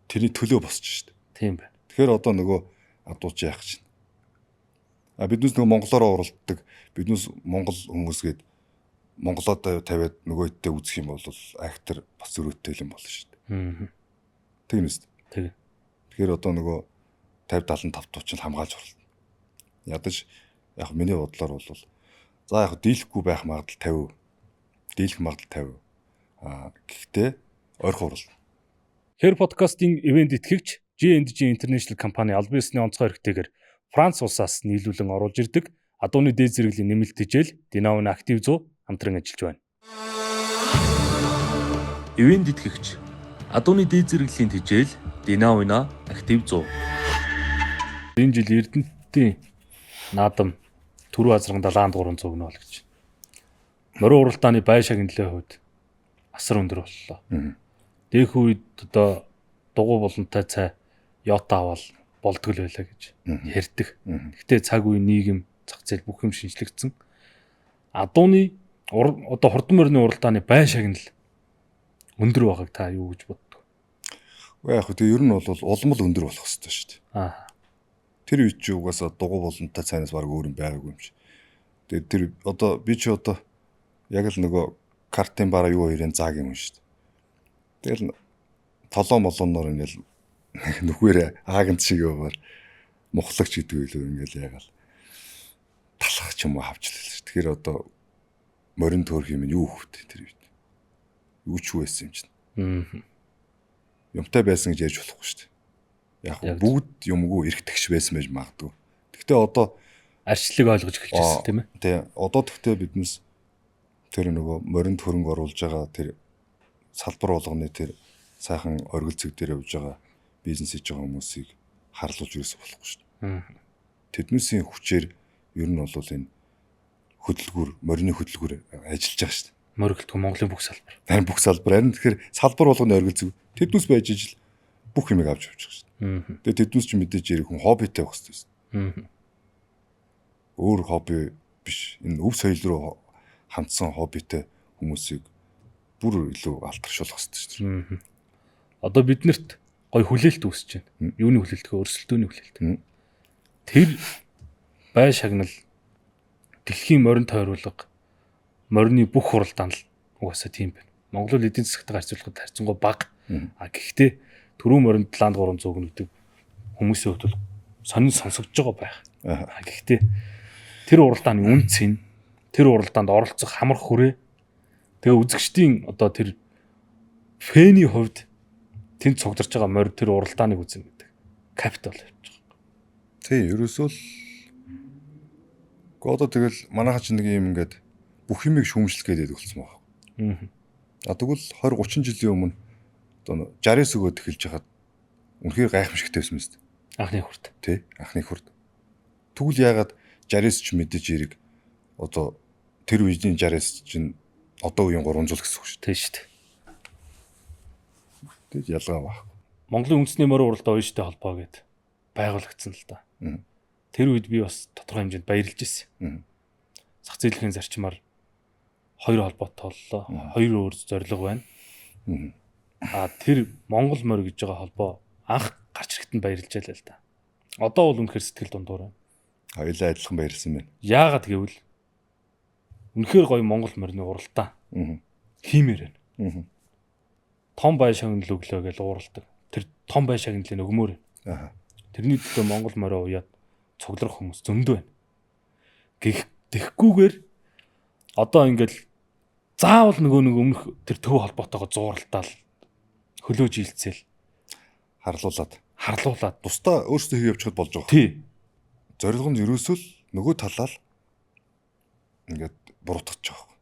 [SPEAKER 2] тэрний төлөө босч штт.
[SPEAKER 1] Тийм байна.
[SPEAKER 2] Тэгэхээр одоо адууч яах чинь. Биднээс монголоор уралддаг, биднээс монгол хүмүүсгээд монголоод тавиад нөгөөдөө үзэх юм бол актер бас зөрөөтэй юм болно штт. Тэгнэ үст.
[SPEAKER 1] Тэг.
[SPEAKER 2] Тэгэхээр одоо 50-75 туучин хамгаалж уралдана. Ядаж яг миний бодлоор бол за яг дийлэхгүй байх магадлал 50%. Дийлэх магадлал 50%. Гэхдээ ойрхон уралдана.
[SPEAKER 1] Хэр подкастын ивент итгэгч G&G International компани албан ёсны онцгой хэрэгтэйгээр Франц улсаас нийлүүлэн оруулж ирдэг адууны дээд зэрэглэлийн нэмэлт хичээл Dinamo Active 100 хамтран ажиллаж байна.
[SPEAKER 3] Ивент итгэгч
[SPEAKER 1] Адууны дээд зэрэглэлийн тэжээл Динавина актив 100. Энэ жил Эрдэнэтийн наадам Түрүү азран 73 цуг нь бол гэж. Морин уралдааны бай шагналын хувьд асар өндөр боллоо. Дэх үед одоо дугуй болонтой цай Йота авал болдгол байлаа гэж ярьдаг. Гэхдээ цаг үеийн нийгэм зах зээл бүх юм шинжлэгдсэн. Адууны одоо хурдан морины уралдааны бай шагнал өндөр байгааг та юу гэж боддог?
[SPEAKER 2] Яг хөө тэгээ ер нь бол улмал өндөр болох хэрэгтэй шүү дээ.
[SPEAKER 1] Аа.
[SPEAKER 2] Тэр үед чи угаасаа дугуй болонтой цайнаас баг өөр юм байгаагүй юм чи. Тэгээ тэр одоо би чи одоо яг л нөгөө картын бараа юу хоёрын зааг юм шүү дээ. Тэгэл толоо молоноор ингээл нүхээрээ аагент шиг яваар мухлагч гэдэг үйлөө ингээл ягаал талах ч юм уу хавч лээ шүү. Тэгэхээр одоо морин төөрх юм юу хөвтэй тэр үед. Юу ч байсан юм чинь. Юмтай байсан гэж ярьж болохгүй шүү дээ. Яг бүгд юмгүй эргэтгч байсан байж магадгүй. Гэхдээ одоо
[SPEAKER 1] арчлыг ойлгож эхэлж байсан тийм ээ.
[SPEAKER 2] Тий. Одоо тэгтээ биднес тэр нөгөө морин хөрөнгө оруулж байгаа тэр салбар болгоны тэр сайхан оргил зэг дээр явж байгаа бизнес хийж байгаа хүмүүсийг харлуулж юусэн болохгүй шүү дээ. Тэднээсийн хүчээр ер нь бол энэ хөдөлгүүр, морины хөдөлгүүр ажиллаж байгаа шүү дээ.
[SPEAKER 1] Морилтгүй Монголын бүх салбар.
[SPEAKER 2] Харин бүх салбар. Харин тэгэхээр салбар болгоны оргил зэг тэднээс байж ижил бүх юмыг авч явж байгаа шүү дээ. Тэгээ тэднээс ч мэдээж ярих хүн хоббитэй байх хэрэгтэй шүү дээ. Өөр хобби биш. Энэ өв соёл руу хандсан хоббитэй хүмүүсийг бүр илүү алдаршуулах хэрэгтэй шүү дээ.
[SPEAKER 1] Одоо биднэрт гой хүлээлт үүсэж байна. Юуны хүлээлт гэх өрсөлдөөний хүлээлт. Тэр бай шагнал дэлхийн морин тойруулга морины бүх хуралдаан л угаасаа тийм байна. Монгол эдийн засагтайгаар харьцуулахад харьцангуй бага. Гэхдээ түрүү морин 7300 гэдэг хүмүүсийн хувьд бол сонин сонсогдож байгаа байх. Гэхдээ тэр уралдааны үнц нь тэр уралдаанд оролцох хамар хүрээ тэгээ үзэгчдийн одоо тэр фэний хувьд тэнд цугдарч байгаа морь тэр уралдааныг үзнэ гэдэг капитал явж байгаа.
[SPEAKER 2] Тий, ерөөсөө л одоо тэгэл манайхаа ч нэг юм ингээд бүх юмыг шүүмжлэх гэдэг болсон байна. Тэгвэл 20 30 жилийн өмнө одоо 69 өгөөд эхэлж хахад үнэхээр гайхамшигтай байсан юм шүү дээ.
[SPEAKER 1] Анхны хурд.
[SPEAKER 2] Тий, анхны хурд. Тэгвэл яагаад 60-с ч мэдээж хэрэг одоо тэр үеийн 60-с чинь одоо үеийн 300 гэсэн үг шүү.
[SPEAKER 1] Тий шүү дээ.
[SPEAKER 2] Тэгээд ялгаа баг.
[SPEAKER 1] Монголын үндэсний морин уралдаан ууштай холбоо гэд байгуулагдсан л да. Тэр үед би бас тодорхой хэмжээнд баярлж ирсэн. Зах зээлийн зарчмаар хоёр холбоотой боллоо. Хоёр өөр зорилго байна. Тэр Монгол морь гэж байгаа холбоо анх гарч ирэхэд нь баярлж байлаа л да. Одоо бол үнэхээр сэтгэл дундуур байна.
[SPEAKER 2] Хоёулаа адилхан баярлсан байна.
[SPEAKER 1] Яагаад гэвэл үнэхээр гоё Монгол морины уралдаан. Хиймээр байна. Том бай шагнал өглөө гэж ууралдаг. Тэр том бай шагналын өгмөр байна. Тэрний төлөө Монгол морин уяад цуглах хүмүүс зөндөө байна. Тэгэхгүйгээр одоо ингээл заавал нөгөө нэг өмнөх тэр төв холбоотойгоо зууралдаал хөлөө жилцэл харлуулад
[SPEAKER 2] бусдаа өөрсдөө хийв явчихад болж байгаа.
[SPEAKER 1] Тий.
[SPEAKER 2] Зорилго нь ерөөсөө л нөгөө талаар ингээд буруутгах байгаа.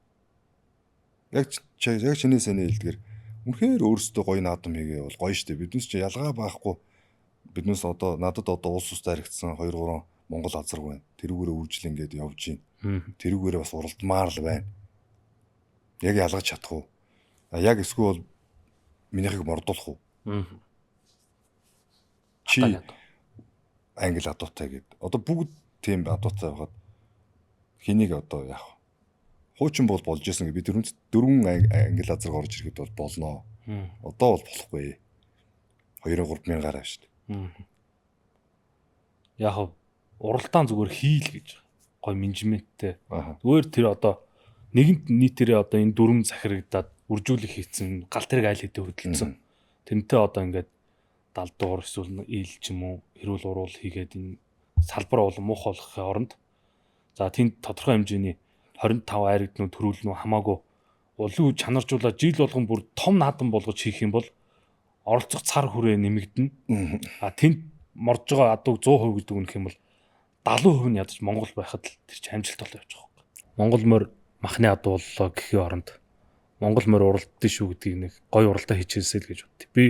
[SPEAKER 2] Яг чиний саний хэлдгэр үнэхээр өөрсдөө гоё наадам хийгээ бол гоё штэ. Биднес ч ялгаа байхгүй. Биднес одоо надад одоо улс ус даригдсан 2 3 Монгол азар байна. Тэрүүгээрээ үржил ингээд явж гин. Тэрүүгээрээ бас уралдмаар л байна. Яг ялгаж чадах уу? Яг эсвэл минийхийг мордуулах уу? Чи англи адуутай гэд. Одоо бүгд тийм адуутай байхад хэнийг одоо яах вэ? Хуучин бол болж исэн гэ би дөрвөн англи азар орж ирэхэд бол болноо. Одоо бол болохгүй. 2-3 мянгаар авш шүү дээ.
[SPEAKER 1] Яг уралдаан зүгээр хийл гэж гой менежменттэй. Зүгээр тэр одоо нэгэнт нийтээрээ одоо энэ дөрвөн захирагдаад үржүүлэх хийцэн гал тэрэг айл хэдэ хөдөлсөн. Тэрнтэй одоо ингээд далдуур эсвэл ийл ч юм уу эрүүл уруул хийгээд энэ салбар бол муухай болохын оронд за тэнд тодорхой хэмжээний 25 айрагднууд төрүүлнүү хамаагүй улуу чанаржуулаад жил болгон бүр том наадам болгож хийх юм бол оролцох цар хүрээ нэмэгдэнэ. Тэнд морж байгаа адууг 100% гэдэг үнэх юм бол 70% нь ядаж Монгол байхад л тэр чинь амжилт болоо явж байгаа юм. Монгол морь махны адуу боллоо гэхийн оронд Монгол морь уралддаг шүү гэдгийг нэг гоё уралдаа хийчихээсэй л гэж бодъё. Би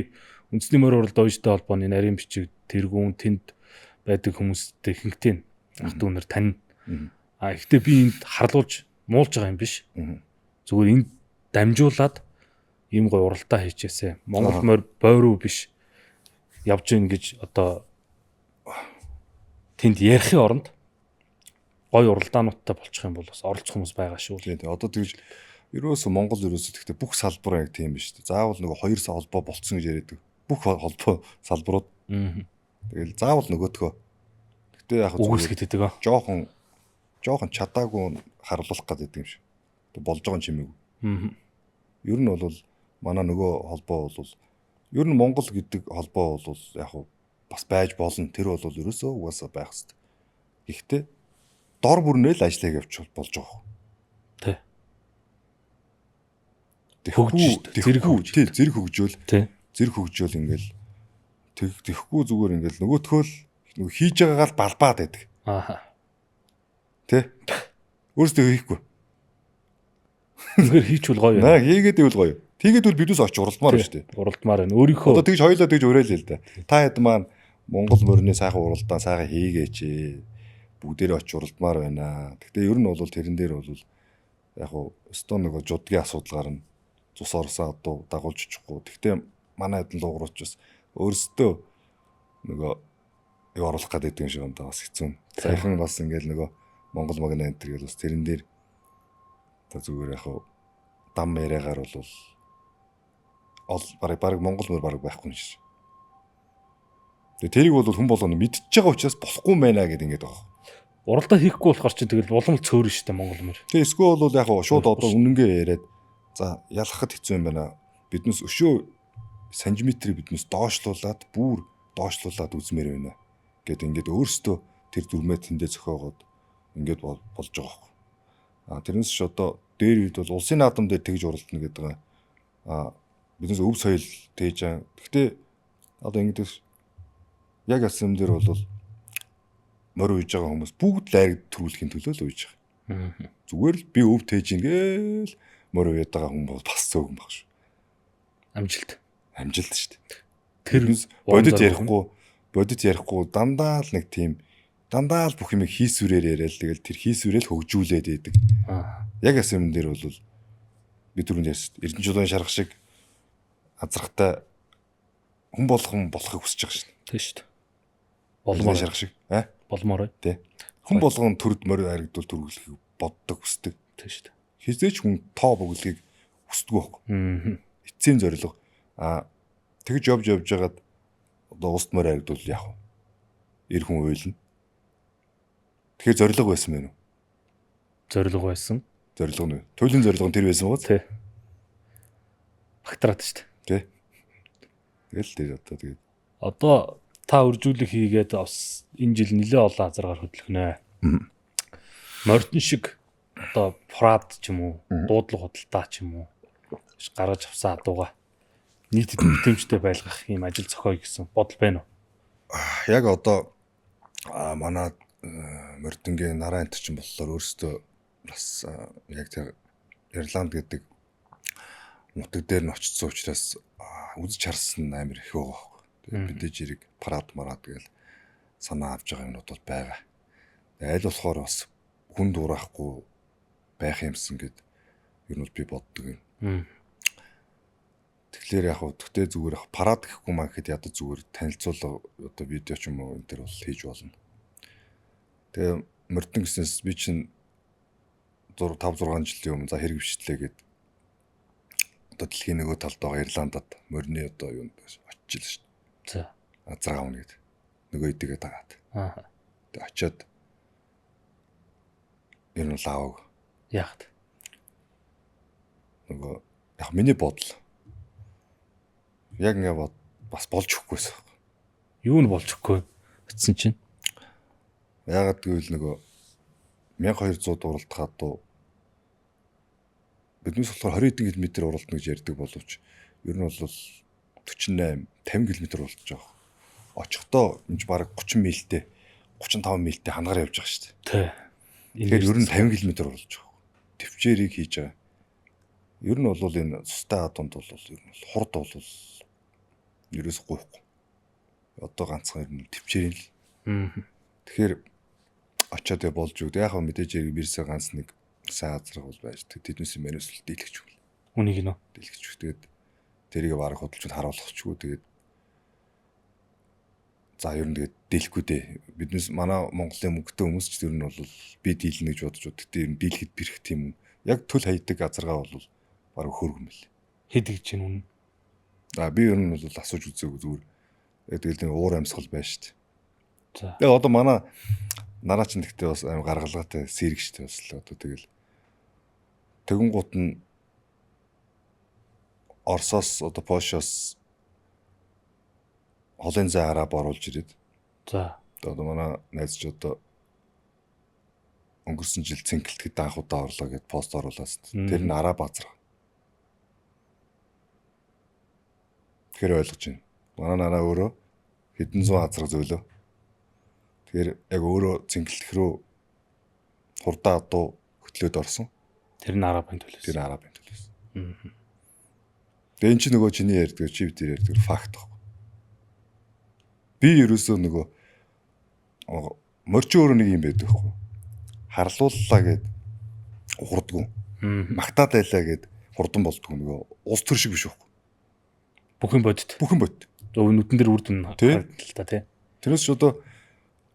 [SPEAKER 1] үндэсний морь уралд оёжтой холбооны нарийн бичиг тэргүүн тэнд байдаг хүмүүстэй ихэнхдээ ах トゥ унаар тань. Гэхдээ би энд харлуулж муулж байгаа юм биш. Зүгээр энд дамжуулаад ийм гоё уралдаа хийчихээсэй. Монгол морь бойруу биш явж гин гэж одоо тэнд ярихын оронд гоё уралдаануудтай болчих юм бол бас оролцох хүмүүс байгаа шүү.
[SPEAKER 2] Тийм. Одоо тэгж ерөөсө Монгол ерөөсө тэгтээ бүх салбар яг тийм биш. Заавал нөгөө хоёр холбоо болцсон гэж яриадаг. Бүх холбоо салбарууд. Тэгэл заавал нөгөөтгөө. Гэтэ яг
[SPEAKER 1] үгүйсгээд байдаг.
[SPEAKER 2] Жохон чадаагүй харуулах гэдэг юм шиг. Тэг болж байгаа юм чимээгүй. Ер нь бол манай нөгөө холбоо бол ер нь Монгол гэдэг холбоо бол яг бас байж болно. Тэр бол ерөөсөө угаасаа байх хэрэгтэй. Гэхдээ дор бүрнээ л ажиллаж явж болж байгаа.
[SPEAKER 1] Тэ.
[SPEAKER 2] Зэрэг хөгжөөл. Зэрэг хөгжөөл ингээл тэгэхгүй зүгээр ингээл нөгөөтгөө л нөгөө хийж байгаагаар балбаад байдаг. Тэ. Өөрөөсөө хийхгүй.
[SPEAKER 1] Зүгээр хийчихвэл гоё
[SPEAKER 2] байна. Хийгээд ивэл гоё. Тэгээд бол бидээс очиж уралдмаар байна шүү дээ.
[SPEAKER 1] Уралдмаар байна. Өөрийнхөө
[SPEAKER 2] одоо тэгж хоёлоо тэгж уриалъя л да. Та хэд маань Монгол морины сайхан уралдаан сайхан хийгээч. Бүгдээрээ очиж уралдмаар байна. Гэхдээ ер нь бол тэрэн дээр бол яг өстөө нөгөө жудгийн асуудал гарна. Цус орсоо одоо дагуулж очихгүй. Гэхдээ манай хэдэн луугрууч бас өөрсдөө нөгөө юу оруулах гэдэг юм шиг юм да бас хэцүү. Саяхан бас ингээл нөгөө Монгол магнаа энэ төр бас тэрэн дээр та зүгээр яг дам яриагаар бол баг Монгол мөр баг байхгүй юм шиг. Тэгээ тэрийг бол хүн болгоно мэдчихэж байгаа учраас болохгүй юм байна гэдэг ингээд байгаа.
[SPEAKER 1] Уралдаа хийхгүй болохоор чи тэгэл улам цөөрөн штэ Монгол мөр.
[SPEAKER 2] Тэгээ эсвэл бол яг шууд одоо үнэнгээ яриад за ялахад хэцүү юм байна. Биднес өшөө сантиметрийг биднес доошлуулад бүр доошлуулад үзмээр байна гэд ингээд өөрсдөө тэр дүрмээ тэндээ зохиогоод ингээд болж байгаа юм. Тэрнээс ч одоо дээр үед бол улсын наадам дээр тэгж уралдана гэдэг байгаа. Биднес өв соёл тээж байгаа. Гэхдээ одоо ингээд яг асам дээр бол морь үйж байгаа хүмүүс бүгд л айраг төрүүлэхийн төлөө л үйж байгаа. Зүгээр л би өв тээж ингээл морь үйж байгаа хүн бол бас цөөхөн баг шүү. Амжилт шүү дээ. Тэр бодит ярихгүй дандаа л нэг тийм дандаа л бүх юм хийсвэрээр яриад тэгэл тэр хийсвэрэл хөгжүүлээд байдаг. Яг асам дээр бол би түрүүнд ярьсан Эрдэнэчүүдийн шарах шиг азрахтай хүн болгон болохыг хүсэж байгаа шин.
[SPEAKER 1] Тийм шүү дээ.
[SPEAKER 2] Болмоор шарах шиг
[SPEAKER 1] болмоор
[SPEAKER 2] тий. Хүн болгон төрд морь харигдвал төрүүлэхийг боддог хүсдэг.
[SPEAKER 1] Тийм шүү дээ.
[SPEAKER 2] Хизээч хүн тоо бүглэхийг хүсдэг байхгүй. Эцсийн зорилго тэгж явж байгаад одоо уст морь харигдвал яах вэ? Эр хүн уйлна. Тэгэхээр зорилго байсан мэн үү?
[SPEAKER 1] Зорилго байсан.
[SPEAKER 2] Зорилго нь. Туйлын зорилго нь тэр байсан уу?
[SPEAKER 1] Тий. Багтраад шүү
[SPEAKER 2] дээ. Тий. Тэгэл тэр одоо тэгээд
[SPEAKER 1] одоо та үржүүлэг хийгээд бас энэ жил нэлээ олон азаргаар хөдлөхнэ. Мордон шиг одоо прад ч юм уу, дуудлага худалдаа ч юм уу гаргаж авсан адууга нийтэд бүтэмжтэй байлгах юм ажил зохиоё гэсэн бодол байна уу?
[SPEAKER 2] Яг одоо манай Мордонгийн нараа энэ чинь болохоор өөрөөсөө бас яг тэр Ирланд гэдэг нутаг дээр нь очсон учраас үзэж харсан амар их байгаа байхгүй. Тэгээд мэдээж хэрэг парад мараад гээл санаа авч байгаа юмнууд бол байгаа. Аль болохоор бас хүн дуурайхгүй байх юмсан гэд ер нь би боддог юм. Тэгэхээр яг гэхдээ зүгээр парад гэхгүй маа гэхэд ядаж зүгээр танилцуулга одоо видео ч юм уу энэ төр бол хийж болно. Тэгээ Мордон гэснээс би чинь 5 6 жилийн өмнө за хэрэгвчлээ гэд одоо дэлхийн нөгөө талд байгаа Ирландад морины одоо юунд очиж шүү дээ. За. Азраа авна гэд. Нөгөө идэгээ дагаад. Тэгээ очиод ер нь лаав.
[SPEAKER 1] Яахт.
[SPEAKER 2] Нөгөө яг миний бодол. Яг ингээд бас болж өгөхгүйсэн.
[SPEAKER 1] Юу нь болж өгөхгүй гэсэн чинь.
[SPEAKER 2] Яагаад гэвэл нөгөө 1200 уралдахад дуу биднээс болохоор 20 км уралдана гэж ярьдаг боловч ер нь бол 48 50 км уралдаж байгаа. Очихдоо энэ баг 30 мильтэй 35 мильтэй хангаар явж байгаа шүү дээ.
[SPEAKER 1] Тий.
[SPEAKER 2] Тэгэхээр ер нь 50 км уралдаж байгаа. Төвчээрийг хийж байгаа. Ер нь бол энэ цустай адуунд бол ер нь хурд бол ерөөс гоохгүй. Одоо ганцхан ер нь төвчээрийн л. Тэгэхээр очоод болж өгд. Яг мэдээж ирсэн ганц нэг сайн азраг бол байж. Тэднээс мэнэс л дийлгэж өгнө.
[SPEAKER 1] Үнийг нөө
[SPEAKER 2] Дийлгэж өг. Тэгээд тэрийг бараг хөдөлж харуулчихгүй. Тэгээд за ер нь тэгээд дийлэхгүй дээ. Биднээс манай Монголын мөнгөтэй хүмүүс ч ер нь бол би дийлнэ гэж бодож бод. Тэгээд ер нь дийлэхэд бэрх тийм юм. Яг төл хайдаг азаргаа бол бараг хөргөн мэл.
[SPEAKER 1] хэд гэж чинь үнэ.
[SPEAKER 2] Би ер нь бол асууж үзээгүй зүгээр. Тэгээд нэг уур амьсгал байж штт.
[SPEAKER 1] За.
[SPEAKER 2] Тэгээд одоо манай нараа ч нэгтэй бас аим гаргалгаатай сэрэгчтэй бас л одоо тэгэл тэгэн гут нь Оросоос одоо Польшоос холын зай араб оруулж ирээд.
[SPEAKER 1] За.
[SPEAKER 2] Одоо манай найз ч одоо өнгөрсөн жил цэнгэлтгэд анхудаа орлоо гэд пост оруулсан. Тэр нь араб азар. Тэгэхээр ойлгож байна. Манай нараа өөрөө хэдэн зуун азар зөөлөө. Тэгэхээр яг өөрөө цэнгэлтэх рүү хурдаа адуу хөтлөөд орсон.
[SPEAKER 1] Тэр нь арабын төлөөс.
[SPEAKER 2] Тэр арабын төлөөс. Тэгээ эн чинь нөгөө чиний ярьдаг чи бид ярьдаг факт баг. Би ерөөсөө нөгөө морчин өөрөө нэг юм байдаг хгүй. Харлууллаа гэд хурдгүн. Магтаад байлаа гэд хурдан болдгоо нөгөө ус төр шиг биш байхгүй.
[SPEAKER 1] Бүхэн бодит.
[SPEAKER 2] Бүхэн бод.
[SPEAKER 1] Зөв нүдэн дээр үрдэн харагдал та тий.
[SPEAKER 2] Тэрнээс ч одоо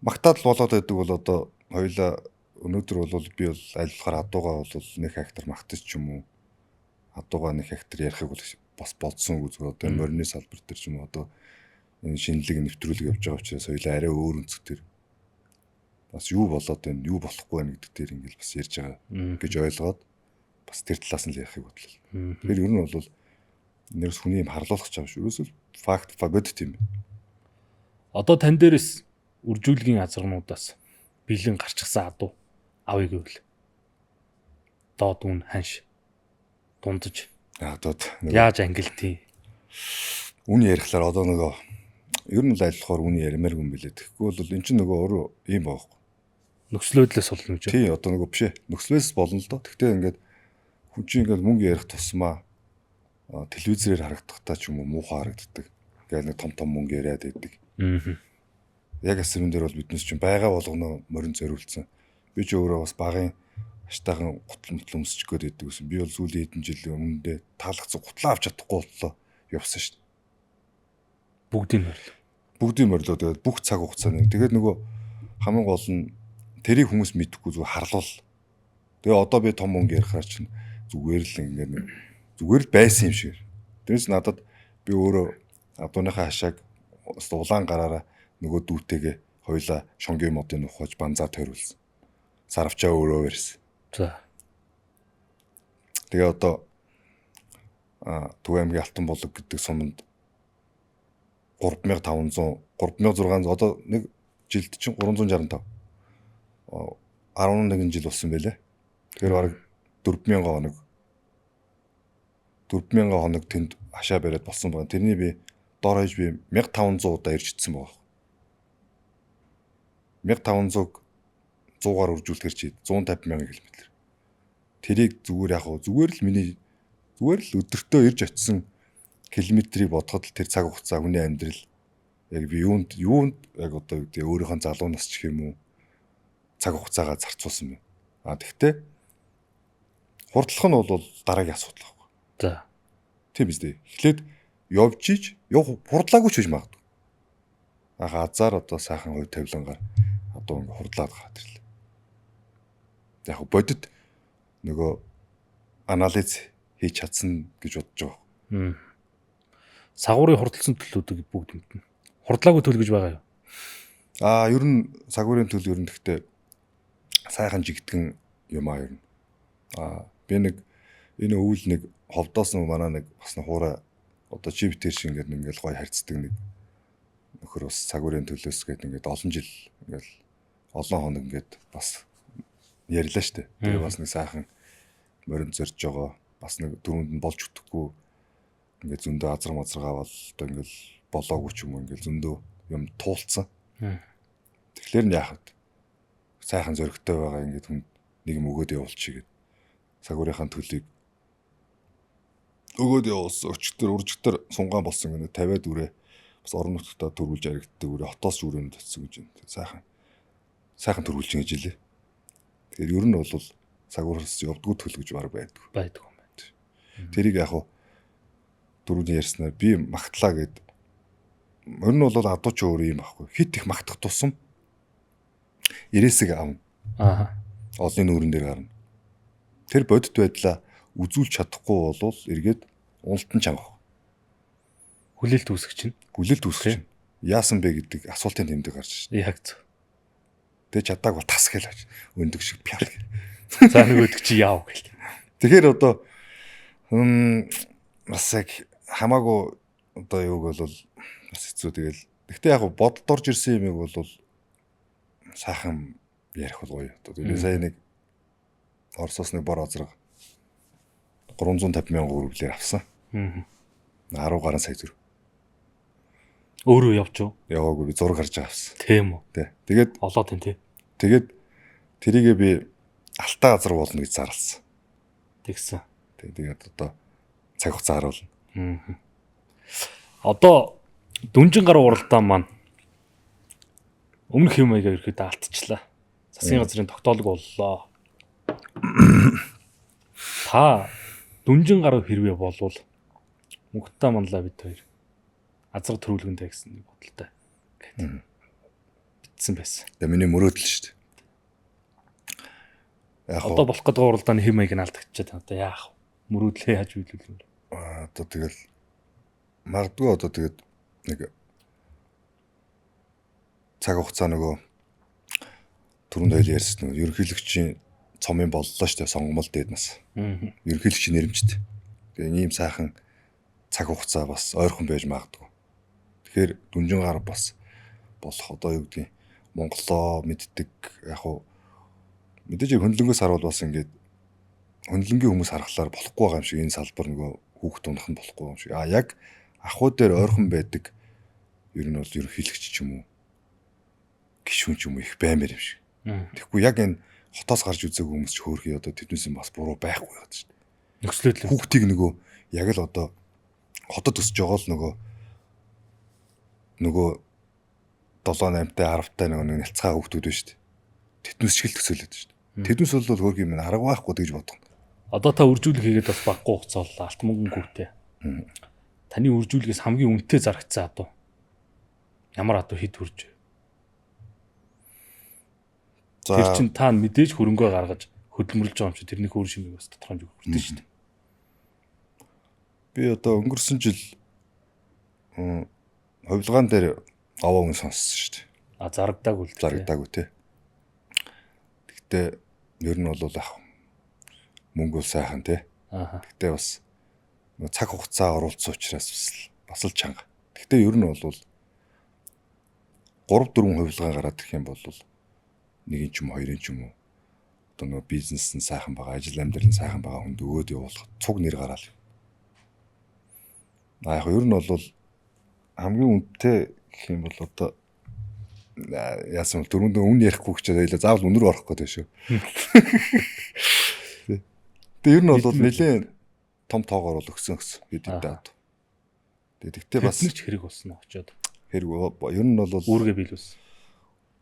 [SPEAKER 2] магтаад л болоод байдаг бол одоо хоёлаа өнөөдөр бол би бол аль болохоор адуугаа бол нэг хектар магтаж ч юм уу. Адуугаа нэг хектар ярихыг бол бас болцсон үзгүй одоо морины салбар дээр ч юм уу одоо энэ шинэлэг нэвтрүүлэг явж байгаа учраас хоёлаа арай өөр өнцгтэр бас юу болоод байна юу болохгүй байна гэдэг дээр ингээл бас ярьж байгаа гэж ойлгоод бас тэр талаас нь л ярихыг бодлоо. Тэгэхээр ер нь бол нэрс хүний юм харлуулах ч юм шүү. Ерөөсөө факт бодит юм.
[SPEAKER 1] Одоо тань дээрээс үржүүлгийн азаргнуудаас бэлэн гарчихсан адуу авъя гэвэл доод үн ханш дундаж
[SPEAKER 2] Одоо
[SPEAKER 1] яаж ангилтий
[SPEAKER 2] үн ярихлаар одоо нөгөө ер нь л айлхаар үн ярмаар юм билээ. Тэгэхгүй бол эн чинь нөгөө өөрөө юм баахгүй.
[SPEAKER 1] нөхцлөөдлөөс болно гэж.
[SPEAKER 2] Тий одоо нөгөө бишээ нөхцлөөс болно л доо. Гэхдээ ингээд хүн чинь ингээд мөнгө ярих тусмаа телевизээр харагдахтаа ч юм уу муухай харагддаг. Ингээд нэг том мөнгө яриад байдаг. Яг асрын дээр бол биднес чинь байгаа болгоно морин зориулсан. Би ч өөрөө бас багын аштайхан гутал мөтлө өмсчих гээд байдаг гэсэн. Би бол сүүлийн хэдэн жилийн өмнөдөө таалгацсан гутлаа авч чадахгүй боллоо явсан шүү дээ. Бүгдийн морилоо тэгээд бүх цаг хугацааны. Тэгээд нөгөө хамгийн гол нь тэрийг хүмүүс мэдэхгүй зүгээр харлуул. Тэгээ одоо би том мөнгө ярихаар чинь зүгээр л ингээд нэг зүгээр л байсан юм шиг. Тэрс надад би өөрөө адууныхаа хашааг улаан гараараа нөгөө дүүтэйгээ хоёлаа шонгийн модын ухаж банзаа тойруулсан. Сарвчаа өөрөө барьсан.
[SPEAKER 1] За.
[SPEAKER 2] Тэгээ одоо Төв аймгийн Алтан булаг гэдэг суманд 3600 одоо нэг жилд чинь 365 11 жил болсон байлээ. Тэгэхээр бараг 4000 хоног тэнд хашаа бариад болсон байна. Тэрний би доор хаяж би 1500 удаа иржсэн байгаа. 1500-г 100-аар үржүүлэхэр чи 150,000 км. Тэрийг зүгээр л миний зүгээр л өдөртөө ирж очисон километрийг бодоход л тэр цаг хугацаа хүний амьдрал яг би юунд яг одоо гэдэг өөрийнхөө залуу нас ч юм уу цаг хугацаагаа зарцуулсан байна. Тэгвэл хурдлах нь бол дараагийн асуудал байхгүй.
[SPEAKER 1] За.
[SPEAKER 2] Тийм биз дээ. Эхлээд явж иж хурдлаагүй ч гэж магадгүй. Азар одоо сайхан хувь тавилангаар одоо ингээ хурдлаад гараад ирлээ. Яг бодит нөгөө анализ хийж чадсан гэж бодож байгаа.
[SPEAKER 1] Сагуурын хурдлсан төлөвүүдийг бүгд мэднэ. Хурдлаагүй төлөв гэж байгаа юу?
[SPEAKER 2] Ер нь сагуурын төлөв ер нь гэхдээ сайхан жигдгэн юм ер нь. Би нэг энэ өвөл нэг ховдоос нэг манай нэг бас нэг хуурай одоо чивтэр шиг ингээл гоё харьцдаг нэг нөхөр бас сагуурын төлөөс гээд ингээд олон жил ингээл олон хоног ингээд бас ярьлаа штэ. Тэгээ бас нэг сайхан морин зорж байгаа. Бас нэг дөрөнд нь болж өгөхгүй ингээд зөндөө азар мазаргаа бол одоо ингээл болоогүй ч юм уу ингээл зөндөө юм туулцсан. Тэгэхээр нь яахад сайхан зөрөгтэй байгаа ингээд хүн нэг юм өгөөд явуулчих гээд сагуурынхаа төлөгийг өгөөд явуулсан. Өчтөр уржигтэр сунгаан болсон гэнэ 50-аад үрээ бас орон нутгатаа төрүүлж яригддаг үрээ хотоос үрээнд татсан гэж байна. Сайхан төрүүлж ингэж илээ. Тэгэхээр ер нь бол цагуурс явдггүй төлөв гэж баг байдаг.
[SPEAKER 1] Байдаг юм байна.
[SPEAKER 2] Тэрийг яг хуу дөрөвний ярьснаар би магтлаа гэд. Ер нь бол адууч өөр юм байхгүй. Хит их магтах тусам ирээсэг аав. Олны нүүрэн дээр гарна. Тэр бодит байдлаа үзүүлж чадахгүй бол эргээд уналтан чангах.
[SPEAKER 1] Хүлээлт үүсгэж чинь.
[SPEAKER 2] Яасан бэ гэдэг асуултын тэмдэг гарч шин.
[SPEAKER 1] Яг зөв.
[SPEAKER 2] Тэгээ чадааг бол тас гэлж өндөг шиг пяр.
[SPEAKER 1] За нөгөөдөг чи яав гэл.
[SPEAKER 2] Тэгэхээр одоо бас яг хамаагүй одоо юуг бол бас хэцүү тэгэл. Гэхдээ яг бодолд орж ирсэн юмыг бол сайхан ярих бол гоё. Одоо би сая нэг Оросоос нэг бор азраг 350 мянган рублээр авсан. 10 гаруй сая төгрөг.
[SPEAKER 1] Өөрөө явж юу?
[SPEAKER 2] Яваагүй би зураг харж авсан.
[SPEAKER 1] Тийм үү?
[SPEAKER 2] Тий. Тэгээд
[SPEAKER 1] олоод юм тий.
[SPEAKER 2] Тэгээд тэрийгээ би алтаа газар болно гэж зарласан.
[SPEAKER 1] Тэгсэн.
[SPEAKER 2] Тэгээд одоо цаг хугацаа харуулна.
[SPEAKER 1] Одоо дүнжин гар уралдаан маань өмнөх юм аяга ирэхэд алдчихлаа. Засгийн газрын тогтоолго боллоо. Та дүнжин гар хэрвээ болвол мөнхтөө манлаа бид хоёр азар төрүүлгэндээ гэсэн нэг бодолтой гэдэг битсэн байсан.
[SPEAKER 2] Тэгээ миний мөрөөдөл шүү дээ. Яг
[SPEAKER 1] одоо болох гэдэг уралдааны хэм маяг нь алдчихад байна. Одоо яах вэ? Мөрөөдлөө яаж биелүүлэх юм бэ?
[SPEAKER 2] Одоо тэгэл магадгүй одоо тэгээд нэг цаг хугацаа нөгөө түрүүнд ойл ярьсан нөгөө ерөнхийлөгчийн цомын боллоо шүү дээ сонгомол дээднээс. Ерөнхийлөгчийн нэрмжтэй. Тэгээ ийм сайхан цаг хугацаа бас ойрхон байж магадгүй. Тэгэхээр дүнжин гар бас болох одоо юу гэдгийг Монголоо мэддэг яг хуу мэдээж хөндлөнгөөс харуул бас ингээд хөндлөнгийн хүмүүс харахаар болохгүй байгаа юм шиг энэ салбар нөгөө хүүхд унах нь болохгүй юм шиг. Яг ахуй дээр ойрхон байдаг ер нь бол ерөнхийлөгч ч юм уу гишүүн ч юм уу их баймаар юм шиг. Тэгэхгүй яг энэ хотоос гарч үзээгүй хүмүүс ч хөөрхий одоо тэднээс бас буруу байхгүй байдаг шүү дээ.
[SPEAKER 1] Нөхцөлөд
[SPEAKER 2] хүүхдийг нөгөө яг л одоо хотод өсөж байгаа л нөгөө 7-8-тай 10-тай нэг нэлцгаа хүүхдүүд байна шүү дээ. Тэднээс ч их төсөөлөд шүү дээ. Тэднээс бол хөөрхий минь арга байхгүй гэж бодох.
[SPEAKER 1] Одоо та үржүүлэг хийгээд бас баггүй хугацаа боллоо. Алт мөнгөнгүйтэй. Таны үржүүлгээс хамгийн үнэтэй зарагцсан адуу. Ямар адуу хэд хүрж вэ? Тэр чинь та мэдээж хөрөнгөө гаргаж хөдөлмөрлж байгаа юм чи тэрний хөөр шимийг бас тодорхойж өгөх хэрэгтэй шүү дээ.
[SPEAKER 2] Би одоо өнгөрсөн жил хувилгаан дээр аваа хүн сонссон шүү дээ.
[SPEAKER 1] Зарагдаагүй л.
[SPEAKER 2] Зарагдаагүй тий. Гэхдээ ер нь бол ах мөнгө сайхан тий. Гэхдээ бас цаг хугацаа оруулсан учраас бас л чанга. Гэхдээ ер нь бол 3-4 хувилгаан гараад ирэх юм бол нэг ч юм уу 2 ч юм уу одоо нөгөө бизнес нь сайхан байгаа, ажил амьдрал нь сайхан байгаа хүнд өгөөд явуулах цуг нэр гараал. Яг ер нь бол хамгийн үнэтэй гэх юм бол одоо яасан бол дөрөндөө үн ярихгүй ч байлаа заавал өнөр орох гэдэг шүү. Тэгээ ер нь бол нэлээд том тоогоор бол өгсөн бид дээд. Тэгтээ бас
[SPEAKER 1] ч хэрэг болсон очоод.
[SPEAKER 2] Хэрэг ер нь бол
[SPEAKER 1] үүргээ биелүүлсэн.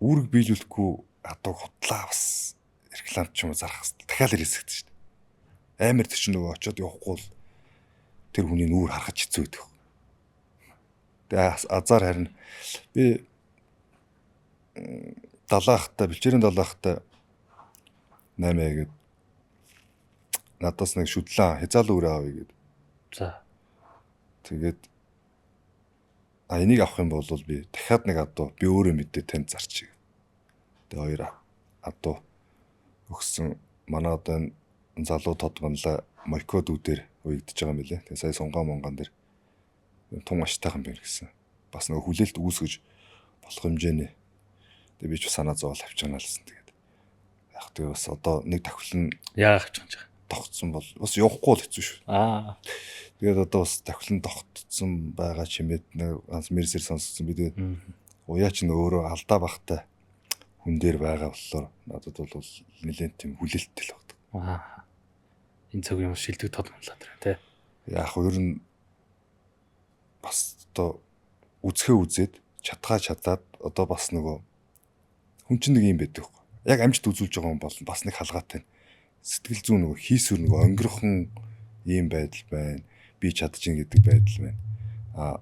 [SPEAKER 2] Үүрэг биелүүлэхгүй адуу хутлаа бас рекламч ч юм уу зарах хэрэгтэй. Дахиад ирээсэгдэж шүү дээ. Амар тэр чинь нөгөө очоод явахгүй бол тэр хүний нүүр харахад хэцүү байдаг. Тэгээ азар харин би 70-ахтай бэлчээрийн 70-ахтай 8 гээд надаас нэг шүдлэн хязаал өрөө авъя гээд.
[SPEAKER 1] За.
[SPEAKER 2] Тэгээд энийг авах юм бол би дахиад нэг адуу би өөрөө мэдээ танд зарчих. Тэгээ хоёр адуу өгсөн манай одоо залуу тодгонлоо мойкодүүдээр уягдж байгаа юм билэ. Тэгээ сая сунгаан монгон дээр тун аштайхан байна гэсэн. Бас нэг хүлээлт үүсгэж болох хэмжээний. Тэгээ би ч санаа зовол авчаанаалсан тэгээд. Яг тэгээ бас одоо нэг тахилын
[SPEAKER 1] яах гэж байгаа.
[SPEAKER 2] Тогтсон бол бас явахгүй л хэцүү шүү. Тэгээд одоо бас тахилын тогтсон байгаа чимээд нэг ганц мерсер сонссон би тэгээд уяа ч нөөрөө алдаа бахтай хүн дээр байгаа болохоор надад бол нэлээд тийм хүлээлттэй л багт.
[SPEAKER 1] Энэ цаг юм шилдэг тод манлаа тэр тий.
[SPEAKER 2] Яг ер нь бас одоо үзэхээ үзээд чадаад одоо бас нөгөө хүн чинь нэг юм байдаг. Яг амжилт үзүүлж байгаа хүн бол бас нэг халгаатай. Сэтгэл зүйн нөгөө хийсвэр нөгөө өнгөрөхөн ийм байдал байна. Би чадчихин гэдэг байдал байна.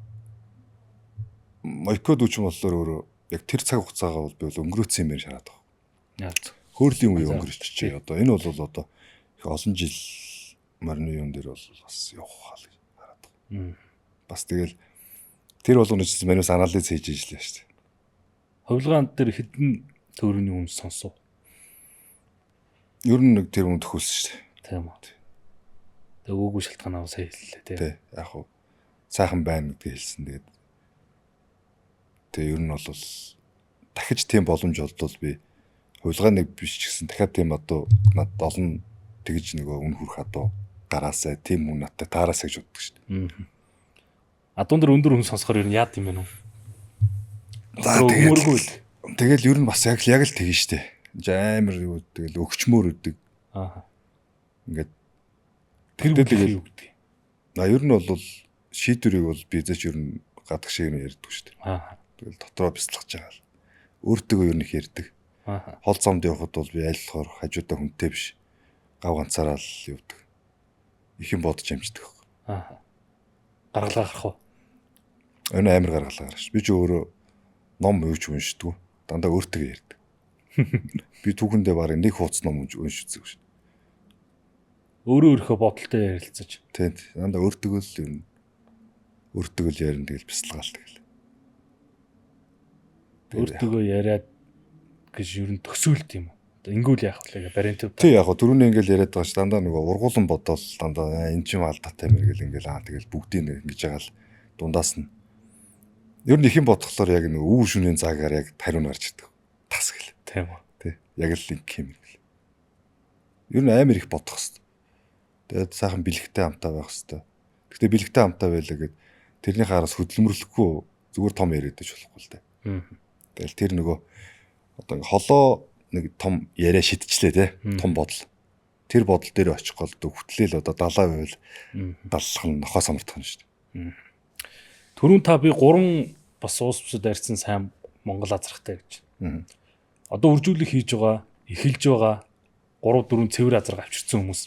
[SPEAKER 2] Майкод үуч болохоор өөрөө яг тэр цаг хугацаагаа бол би бол өнгөрөөцсөн юм шараад байгаа. Хөөрлийн үе өнгөрчихжээ. Одоо энэ бол одоо их олон жил марны юм дээр бол бас явах хаа гэж хараад байгаа. Бас тэгэл тэр болгоно ч манайс анализ хийж ижлээ шүү дээ.
[SPEAKER 1] Хувилгаанд дээр хэдэн төгрөгийн хүн сонсов.
[SPEAKER 2] Ер нь нэг тэр хүн төхүүлсэн шүү дээ.
[SPEAKER 1] Тийм үү. Тэгээ өөгүй шалтгаанаа сая хэллээ тий.
[SPEAKER 2] Яг хуу сайхан байна гэдгийг хэлсэн. Тэгээ ер нь бол дахиж тийм боломж олдвол би хувилгаа нэг биш ч гэсэн дахиад тийм одоо над олон тэгж нөгөө үн хүрх одоо гараасаа тийм хүн надтай таараасаа гэж боддог шүү дээ.
[SPEAKER 1] Адуун дээр өндөр хүн сонсохоор ер нь яад юм бэ нүү?
[SPEAKER 2] За тэгэл ер нь бас яг л тэгэн штэ. Амар юу тэгэл өгчмөр өгдөг. Ингээд
[SPEAKER 1] тэр тэгэл юу гэдэг.
[SPEAKER 2] Ер нь бол шийдвэрийг бол би зэч ер нь гадаг шиг нь ярьдаг штэ. Тэгэл дотроо бяцлахж байгаа л. Өөртөө ер нь их ярьдаг. Хол замд явхад бол би аль болохоор хажуудаа хүнтэй биш. Гав ганцаараа л явдаг. Их юм бодож амждаг.
[SPEAKER 1] Гаргалгаа гарах уу?
[SPEAKER 2] Энэ амар гаргалгаа гарах ш. Би ч өөрөө ном юу ч уншдаггүй. Дандаа өөртөө ярьдаг. Би түүхэндээ барыг нэг хуудас ном уншдаг ш.
[SPEAKER 1] Өөрийнхөө бодолтой ярилцаж.
[SPEAKER 2] Тийм. Дандаа өөртөө л ер нь өөртөө л ярина тэгэл бяцлагаал тэгэл.
[SPEAKER 1] Өөртөө яриад гэж ер нь төсөөлт юм. Одоо ингүүл яах вэ? Барент.
[SPEAKER 2] Тий яг түрүүний ингээл яриад байгаа ш. Дандаа нөгөө ургуулсан бодоол дандаа энэ ч юм алдаатай мэргэл ингээл тэгэл бүгдийг ингэж байгаа л дундаас нь. Ер нь их юм бодглохлоор яг нөгөө үүр шүнийн заагаар яг тариун гарч идэг. Тас гэл.
[SPEAKER 1] Тийм үү.
[SPEAKER 2] Тий. Яг л линк юм гэл. Ер нь амар их бодох хэвээр. Тэгээд сайхан бэлэгтэй хамтаа байх хэвээр. Гэхдээ бэлэгтэй хамтаа байлаа гэд тэрний хараас хөдөлмөрлөхгүй зүгээр том яриад байж болохгүй л дээ. Тэгэл тэр нөгөө одоо холоо нэг том яриа шидчихлээ те. Том бодол. Тэр бодол дээр очих гол хөтлөөл одоо 70% даллах нь нохоо самартах нь шүү дээ.
[SPEAKER 1] Түрүүн та би 3 бас уус бусад арьсан сайн Монгол азрахтай гэж. Одоо үржүүлэг хийж байгаа, эхэлж байгаа 3 4 цэвэр азраг авчирсан хүмүүс.